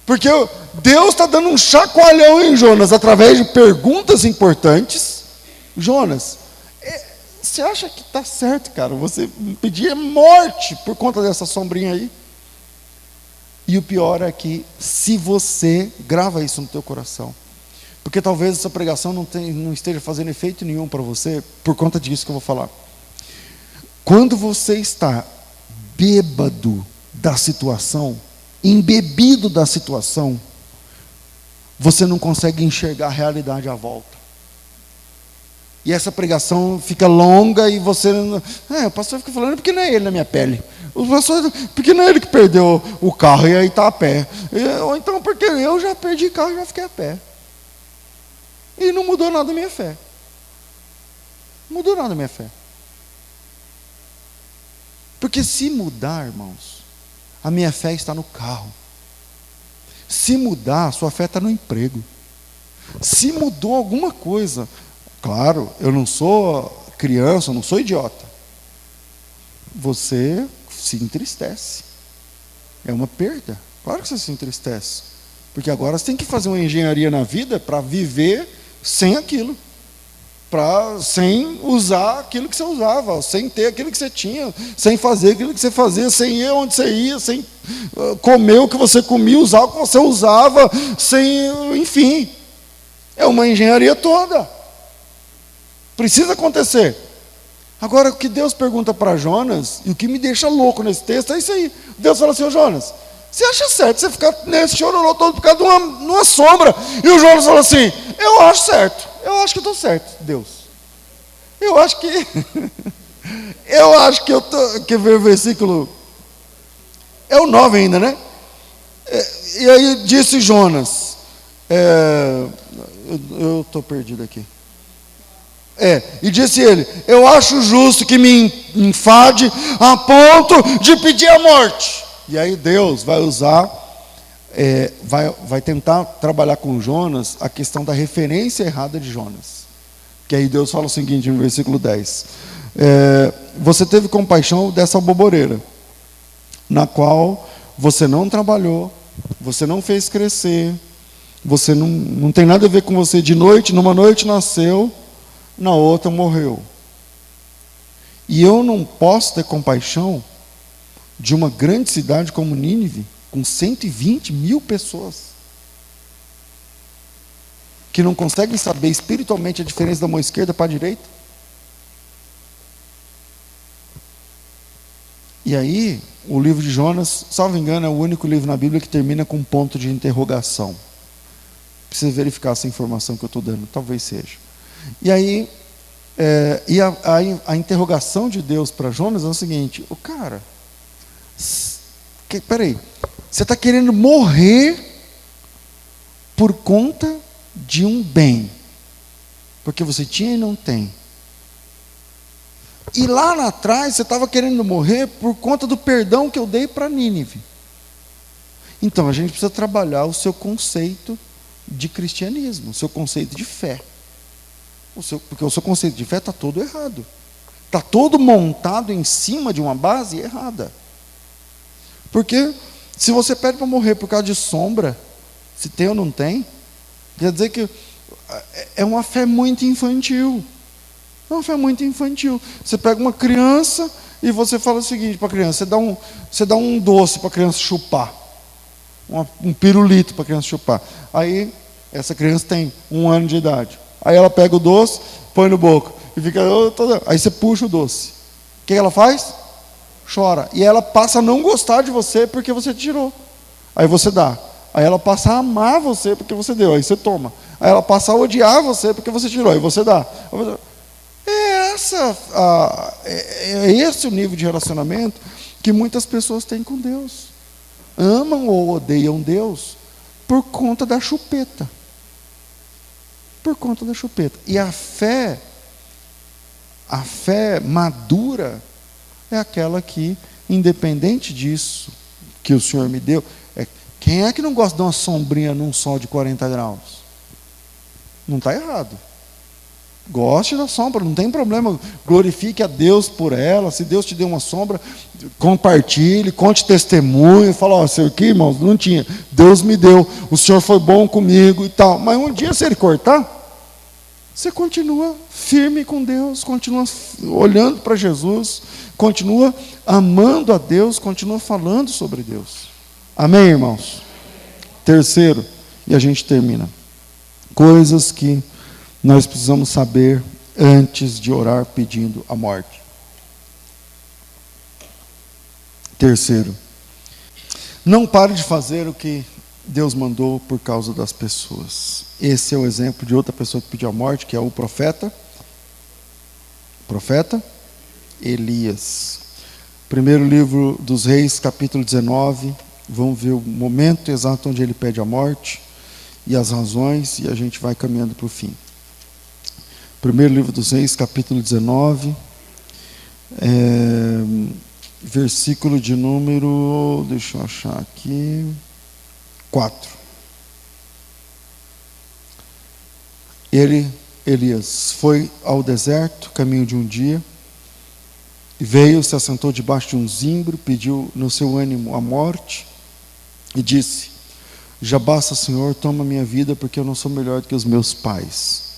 S1: Porque Deus está dando um chacoalhão em Jonas através de perguntas importantes. Jonas, você acha que está certo, cara, você pedir morte por conta dessa sombrinha aí? E o pior é que, se você grava isso no teu coração, porque talvez essa pregação não esteja fazendo efeito nenhum para você, por conta disso que eu vou falar. Quando você está bêbado da situação, embebido da situação, você não consegue enxergar a realidade à volta. E essa pregação fica longa e você... o pastor fica falando, porque não é ele na minha pele. O pastor, porque não é ele que perdeu o carro e aí está a pé. Ou então porque eu já perdi carro e já fiquei a pé. E não mudou nada a minha fé. Não mudou nada a minha fé. Porque se mudar, irmãos, a minha fé está no carro. Se mudar, a sua fé está no emprego. Se mudou alguma coisa... Claro, eu não sou criança, eu não sou idiota. Você se entristece. É uma perda. Claro que você se entristece. Porque agora você tem que fazer uma engenharia na vida para viver sem aquilo. Sem usar aquilo que você usava, sem ter aquilo que você tinha, sem fazer aquilo que você fazia, sem ir onde você ia, sem comer o que você comia, usar o que você usava, enfim. É uma engenharia toda. Precisa acontecer. Agora, o que Deus pergunta para Jonas, e o que me deixa louco nesse texto, é isso aí. Deus fala assim: ô Jonas, você acha certo você ficar nesse chororô todo por causa de uma sombra? E o Jonas fala assim: eu acho certo. Eu acho que eu estou certo, Deus. Eu acho que... eu estou... Quer ver o versículo? É o 9 ainda, né? E aí disse Jonas... eu estou perdido aqui. E disse ele: eu acho justo que me enfade a ponto de pedir a morte. E aí Deus vai usar, vai tentar trabalhar com Jonas a questão da referência errada de Jonas. Que aí Deus fala o seguinte no versículo 10: você teve compaixão dessa aboboreira, na qual você não trabalhou, você não fez crescer, você não tem nada a ver com você. De noite, numa noite nasceu, na outra morreu. E eu não posso ter compaixão de uma grande cidade como Nínive, com 120 mil pessoas, que não conseguem saber espiritualmente a diferença da mão esquerda para a direita. E aí, o livro de Jonas, salvo engano, é o único livro na Bíblia que termina com um ponto de interrogação. precisa verificar essa informação que eu estou dando, talvez seja. E aí, a interrogação de Deus para Jonas é o seguinte: o cara, peraí, você está querendo morrer por conta de um bem, porque você tinha e não tem. E lá atrás você estava querendo morrer por conta do perdão que eu dei para Nínive. Então a gente precisa trabalhar o seu conceito de cristianismo, o seu conceito de fé. Porque o seu conceito de fé está todo errado. Está todo montado em cima de uma base errada. Porque se você pede para morrer por causa de sombra, se tem ou não tem, quer dizer que é uma fé muito infantil. É uma fé muito infantil. Você pega uma criança e você fala o seguinte para a criança: você dá um doce para a criança chupar, um pirulito para a criança chupar. Aí essa criança tem 1 ano de idade. Aí ela pega o doce, põe no boca e fica toda. Aí você puxa o doce. O que ela faz? Chora. E ela passa a não gostar de você porque você tirou. Aí você dá. Aí ela passa a amar você porque você deu. Aí você toma. Aí ela passa a odiar você porque você tirou. Aí você dá. É esse o nível de relacionamento que muitas pessoas têm com Deus. Amam ou odeiam Deus por conta da chupeta. Por conta da chupeta. E a fé madura é aquela que, independente disso que o Senhor me deu, quem é que não gosta de uma sombrinha num sol de 40 graus? Não está errado. Goste da sombra, não tem problema. Glorifique a Deus por ela. Se Deus te deu uma sombra, compartilhe, conte testemunho. Fala: ó, seu aqui, irmãos, não tinha. Deus me deu, o Senhor foi bom comigo e tal. Mas um dia, se Ele cortar, você continua firme com Deus, continua olhando para Jesus, continua amando a Deus, continua falando sobre Deus. Amém, irmãos? Terceiro, e a gente termina. Coisas que nós precisamos saber antes de orar pedindo a morte. Terceiro, não pare de fazer o que Deus mandou por causa das pessoas. Esse é o exemplo de outra pessoa que pediu a morte, que é o profeta Elias. Primeiro livro dos Reis, capítulo 19. Vamos ver o momento exato onde ele pede a morte e as razões, e a gente vai caminhando para o fim. Primeiro livro dos Reis, capítulo 19, versículo de número, deixa eu achar aqui, 4. Elias, foi ao deserto, caminho de um dia, e veio, se assentou debaixo de um zimbro, pediu no seu ânimo a morte, e disse: já basta, Senhor, toma minha vida, porque eu não sou melhor do que os meus pais.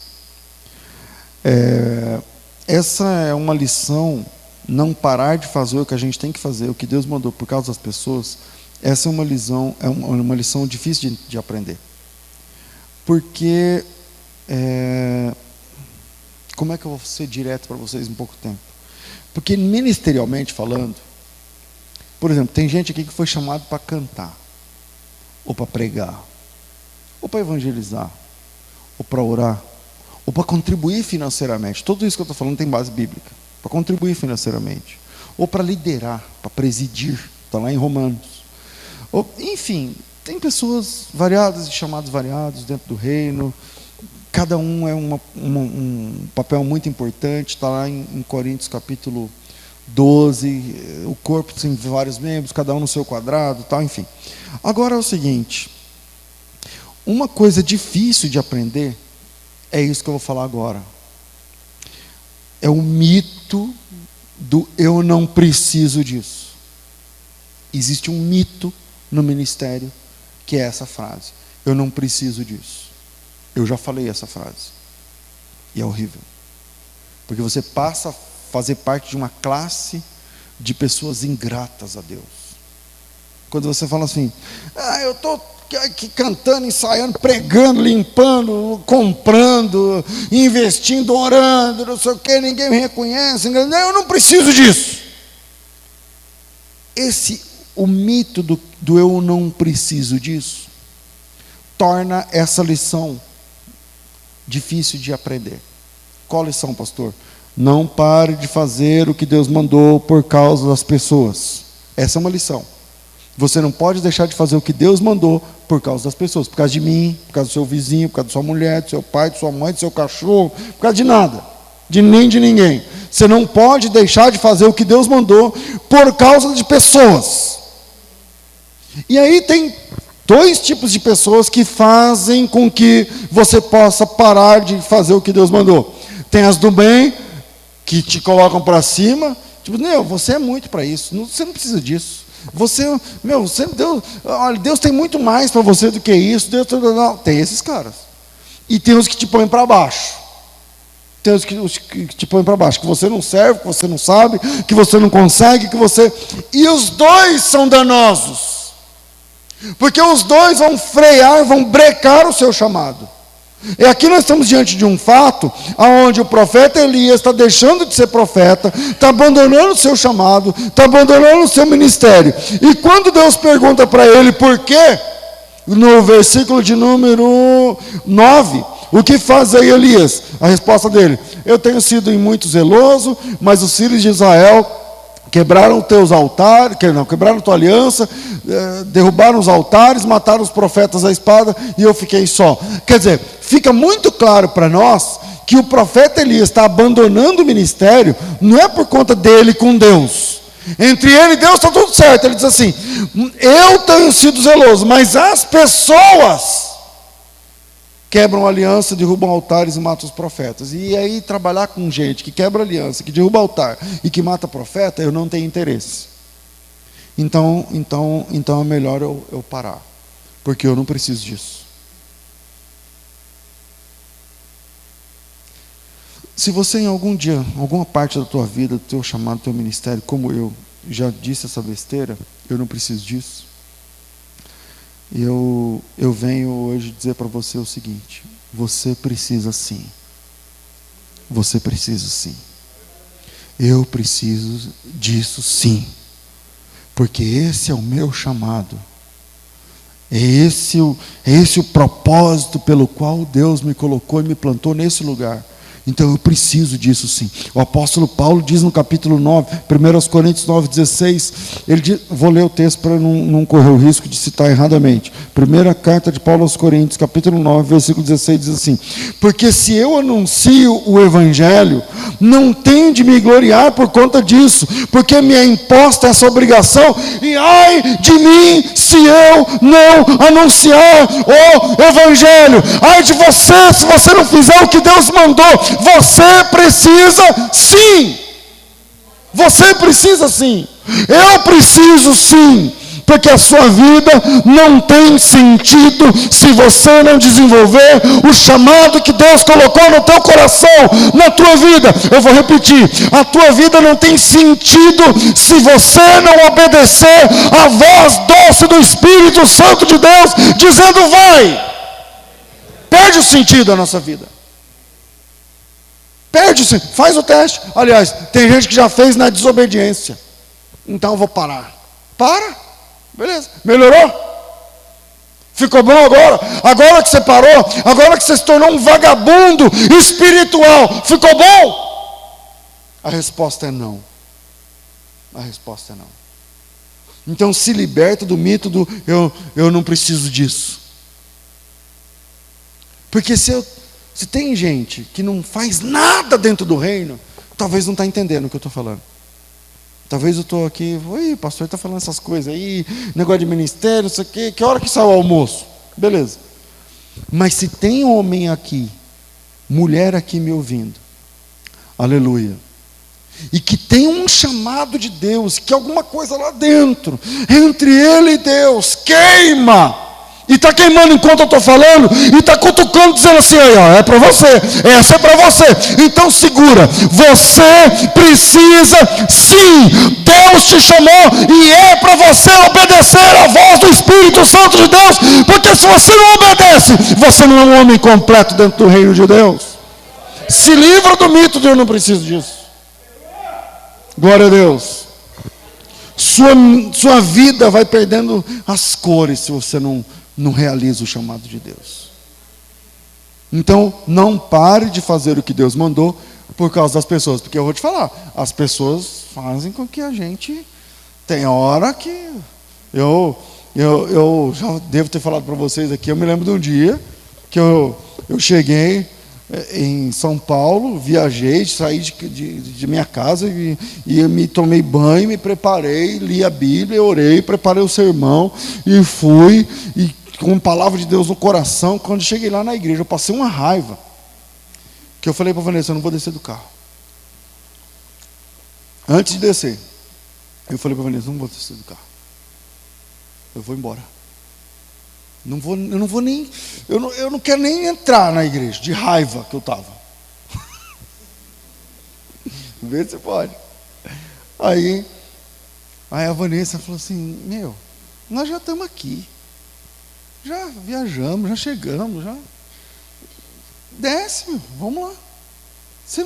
S1: Essa é uma lição, não parar de fazer o que a gente tem que fazer, o que Deus mandou por causa das pessoas. Essa é uma lição difícil de aprender. Porque, como é que eu vou ser direto para vocês em pouco tempo? Porque ministerialmente falando, por exemplo, tem gente aqui que foi chamado para cantar, ou para pregar, ou para evangelizar, ou para orar, ou para contribuir financeiramente. Tudo isso que eu estou falando tem base bíblica. Para contribuir financeiramente, ou para liderar, para presidir, está lá em Romanos. Enfim, tem pessoas variadas e chamados variados dentro do reino. Cada um é um papel muito importante. Está lá em Coríntios capítulo 12. O corpo tem vários membros, cada um no seu quadrado, tal, enfim. Agora é o seguinte: uma coisa difícil de aprender é isso que eu vou falar agora. É o mito do eu não preciso disso. Existe um mito no ministério que é essa frase: eu não preciso disso. Eu já falei essa frase. E é horrível. Porque você passa a fazer parte de uma classe de pessoas ingratas a Deus. Quando você fala assim: eu estou aqui cantando, ensaiando, pregando, limpando, comprando, investindo, orando, não sei o que, ninguém me reconhece, eu não preciso disso. O mito do eu não preciso disso torna essa lição difícil de aprender. Qual lição, pastor? Não pare de fazer o que Deus mandou por causa das pessoas. Essa é uma lição. Você não pode deixar de fazer o que Deus mandou por causa das pessoas, por causa de mim, por causa do seu vizinho, por causa da sua mulher, do seu pai, de sua mãe, do seu cachorro, por causa de nada, nem de ninguém. Você não pode deixar de fazer o que Deus mandou por causa de pessoas. E aí tem dois tipos de pessoas que fazem com que você possa parar de fazer o que Deus mandou. Tem as do bem, que te colocam para cima, tipo, não, você é muito para isso, você não precisa disso. Deus tem muito mais para você do que isso. Não, tem esses caras. E tem os que te põem para baixo. Tem os que te põem para baixo, que você não serve, que você não sabe, que você não consegue, que você... E os dois são danosos. Porque os dois vão frear, vão brecar o seu chamado. E aqui nós estamos diante de um fato onde o profeta Elias está deixando de ser profeta, está abandonando o seu chamado, está abandonando o seu ministério. E quando Deus pergunta para ele por quê, no versículo de número 9, o que faz aí Elias? A resposta dele: eu tenho sido em muito zeloso, mas os filhos de Israel quebraram teus altares, quebraram tua aliança, derrubaram os altares, mataram os profetas à espada, e eu fiquei só. Quer dizer, fica muito claro para nós que o profeta Elias está abandonando o ministério, não é por conta dele com Deus. Entre ele e Deus está tudo certo. Ele diz assim: eu tenho sido zeloso, mas as pessoas quebram aliança, derrubam altares e matam os profetas. E aí trabalhar com gente que quebra aliança, que derruba altar e que mata profeta, eu não tenho interesse. Então é melhor eu parar, porque eu não preciso disso. Se você em algum dia, alguma parte da tua vida, do teu chamado, do teu ministério, como eu já disse essa besteira, eu não preciso disso. Eu venho hoje dizer para você o seguinte: você precisa sim. Você precisa sim. Eu preciso disso sim. Porque esse é o meu chamado. É esse o propósito pelo qual Deus me colocou e me plantou nesse lugar. Então eu preciso disso sim. O apóstolo Paulo diz no capítulo 9, 1 Coríntios 9,16, ele diz, vou ler o texto para não correr o risco de citar erradamente. Primeira carta de Paulo aos Coríntios, capítulo 9, versículo 16, diz assim: porque se eu anuncio o evangelho, não tenho de me gloriar por conta disso, porque me é imposta essa obrigação, e ai de mim se eu não anunciar o evangelho. Ai de você se você não fizer o que Deus mandou. Você precisa sim. Você precisa sim. Eu preciso sim. Porque a sua vida não tem sentido se você não desenvolver o chamado que Deus colocou no teu coração, na tua vida. Eu vou repetir: a tua vida não tem sentido se você não obedecer à voz doce do Espírito Santo de Deus, dizendo vai. Perde o sentido da nossa vida. Perde o sentido. Faz o teste. Aliás, tem gente que já fez na desobediência. Então eu vou parar. Para. Beleza, melhorou? Ficou bom agora? Agora que você parou, agora que você se tornou um vagabundo espiritual, ficou bom? A resposta é não. A resposta é não. Então se liberta do mito do eu não preciso disso. Porque se tem gente que não faz nada dentro do reino, talvez não está entendendo o que eu estou falando. Talvez eu estou aqui, oi, pastor, está falando essas coisas aí, negócio de ministério, isso aqui, que hora que sai o almoço? Beleza. Mas se tem homem aqui, mulher aqui me ouvindo, aleluia, e que tem um chamado de Deus, que alguma coisa lá dentro, entre ele e Deus, queima, e está queimando enquanto eu estou falando, e está cutucando, dizendo assim, aí, ó, é para você, essa é para você. Então segura, você precisa sim, Deus te chamou, e é para você obedecer à voz do Espírito Santo de Deus, porque se você não obedece, você não é um homem completo dentro do reino de Deus. Se livra do mito de eu não preciso disso. Glória a Deus. Sua vida vai perdendo as cores se você não não realiza o chamado de Deus. Então, não pare de fazer o que Deus mandou por causa das pessoas, porque eu vou te falar, as pessoas fazem com que a gente tem hora que eu já devo ter falado para vocês aqui, eu me lembro de um dia que eu cheguei em São Paulo, viajei, saí de minha casa e me tomei banho, me preparei, li a Bíblia, orei, preparei o sermão e fui, e com a palavra de Deus no coração. Quando cheguei lá na igreja, eu passei uma raiva, que eu falei para a Vanessa, eu não vou descer do carro. Antes de descer, eu falei para a Vanessa, não vou descer do carro, eu vou embora. Eu não quero nem entrar na igreja, de raiva que eu estava. Vê se pode. Aí a Vanessa falou assim, nós já estamos aqui. Já viajamos, já chegamos, já. Desce, vamos lá. Você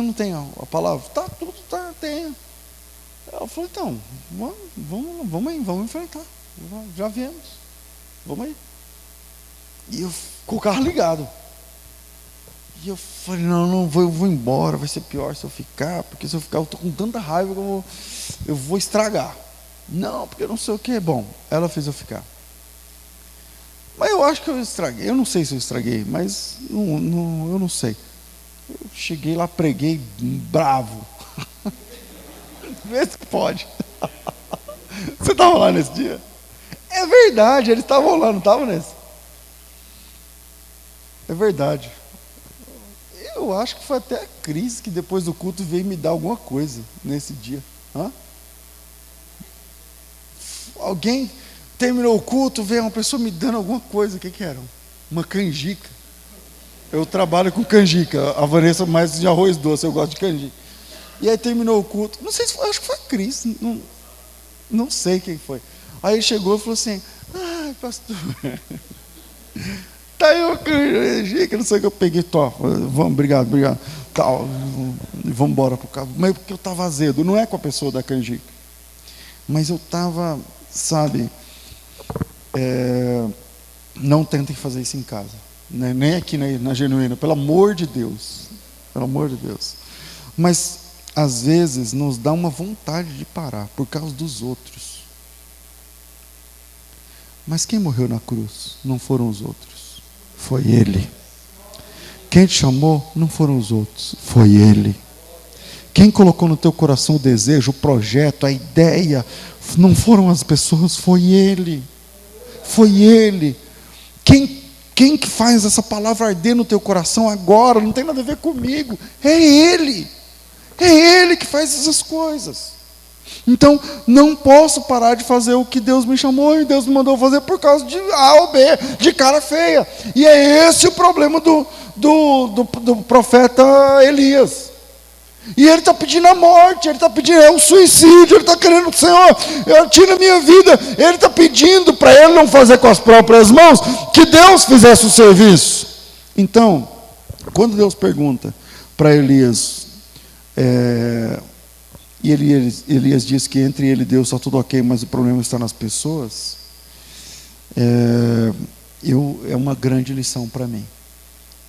S1: não tem a palavra? Tenho. Ela falou, então, vamos aí, vamos enfrentar. Já viemos. Vamos aí. E eu com o carro ligado. E eu falei, não vou, eu vou embora, vai ser pior se eu ficar, porque se eu ficar, eu estou com tanta raiva que eu vou estragar. Não, porque eu não sei o que. Bom, ela fez eu ficar. Mas eu acho que eu estraguei. Eu não sei se eu estraguei, mas eu não sei. Eu cheguei lá, preguei bravo. Vê se pode. Você estava lá nesse dia? É verdade, eles estavam lá, não estavam nesse? É verdade. Eu acho que foi até a Cris que depois do culto veio me dar alguma coisa nesse dia. Alguém terminou o culto, veio uma pessoa me dando alguma coisa. O que era? Uma canjica. Eu trabalho com canjica. A Vanessa mais de arroz doce, eu gosto de canjica. E aí terminou o culto. Não sei se foi, acho que foi a Cris. Não sei quem foi. Aí ele chegou e falou assim, ai, pastor, tá aí uma canjica, não sei o que eu peguei, vamos, obrigado, tal, vamos embora pro carro. Mas porque eu estava azedo, não é com a pessoa da canjica, mas eu estava, sabe, não tentem fazer isso em casa, né? Nem aqui na Genuína, pelo amor de Deus, mas às vezes nos dá uma vontade de parar, por causa dos outros. Mas quem morreu na cruz não foram os outros, foi Ele. Quem te chamou não foram os outros, foi Ele. Quem colocou no teu coração o desejo, o projeto, a ideia, não foram as pessoas, foi Ele. Foi Ele. Quem que faz essa palavra arder no teu coração agora, não tem nada a ver comigo, é Ele. É Ele que faz essas coisas. Então, não posso parar de fazer o que Deus me chamou e Deus me mandou fazer por causa de A ou B, de cara feia. E é esse o problema do profeta Elias. E ele está pedindo a morte, ele está pedindo um suicídio, ele está querendo, Senhor, tira a minha vida. Ele está pedindo para ele não fazer com as próprias mãos, que Deus fizesse o serviço. Então, quando Deus pergunta para Elias, e Elias diz que entre ele e Deus está tudo ok, mas o problema está nas pessoas, é uma grande lição para mim.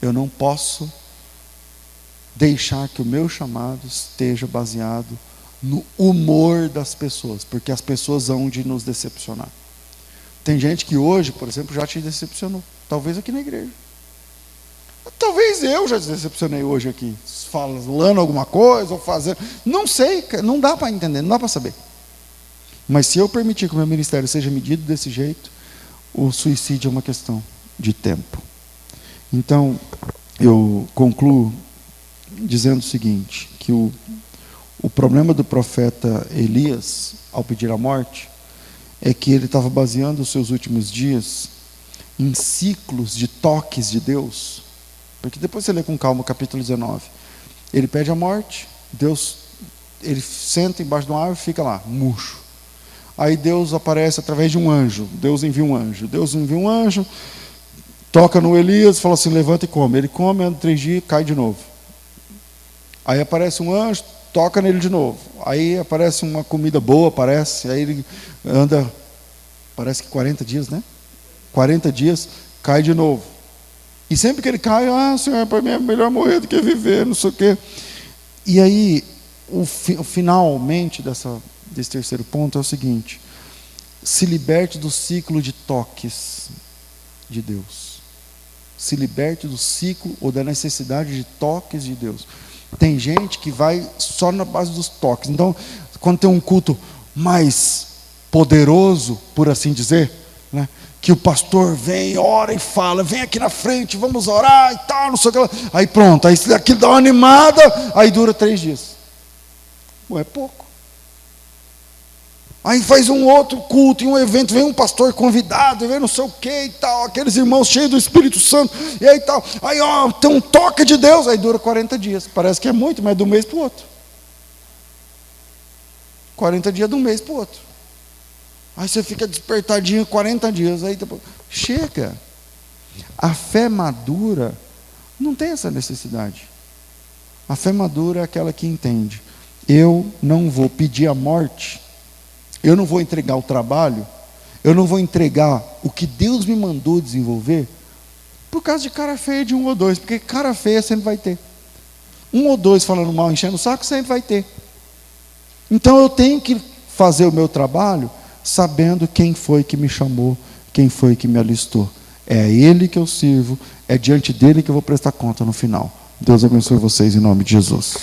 S1: Eu não posso deixar que o meu chamado esteja baseado no humor das pessoas, porque as pessoas vão de nos decepcionar. Tem gente que hoje, por exemplo, já te decepcionou, talvez aqui na igreja. Talvez eu já te decepcionei hoje aqui, falando alguma coisa, ou fazendo, não sei, não dá para entender, não dá para saber. Mas se eu permitir que o meu ministério seja medido desse jeito, o suicídio é uma questão de tempo. Então, eu concluo dizendo o seguinte, que o problema do profeta Elias, ao pedir a morte, é que ele estava baseando os seus últimos dias em ciclos de toques de Deus. Porque depois você lê com calma o capítulo 19. Ele pede a morte, ele senta embaixo de uma árvore e fica lá, murcho. Aí Deus aparece através de um anjo. Deus envia um anjo, toca no Elias, fala assim, levanta e come. Ele come, anda 3 dias e cai de novo. Aí aparece um anjo, toca nele de novo. Aí aparece uma comida boa, aí ele anda, parece que 40 dias, né? 40 dias, cai de novo. E sempre que ele cai, Senhor, para mim é melhor morrer do que viver, não sei o quê. E aí, finalmente desse terceiro ponto é o seguinte: se liberte do ciclo de toques de Deus. Se liberte do ciclo ou da necessidade de toques de Deus. Tem gente que vai só na base dos toques. Então, quando tem um culto mais poderoso, por assim dizer, né, que o pastor vem, ora e fala, vem aqui na frente, vamos orar e tal, não sei o que lá. Aí pronto, aí aquilo dá uma animada, aí dura 3 dias. É pouco. Aí faz um outro culto, em um evento, vem um pastor convidado, vem não sei o que e tal, aqueles irmãos cheios do Espírito Santo, e aí tal, aí tem um toque de Deus, aí dura 40 dias, parece que é muito, mas é de um mês para o outro. 40 dias de um mês para o outro. Aí você fica despertadinho 40 dias, aí depois, chega. A fé madura não tem essa necessidade. A fé madura é aquela que entende: eu não vou pedir a morte, eu não vou entregar o trabalho, eu não vou entregar o que Deus me mandou desenvolver por causa de cara feia de 1 ou 2, porque cara feia sempre vai ter. 1 ou 2 falando mal, enchendo o saco, sempre vai ter. Então eu tenho que fazer o meu trabalho sabendo quem foi que me chamou, quem foi que me alistou. É a Ele que eu sirvo, é diante dele que eu vou prestar conta no final. Deus abençoe vocês em nome de Jesus.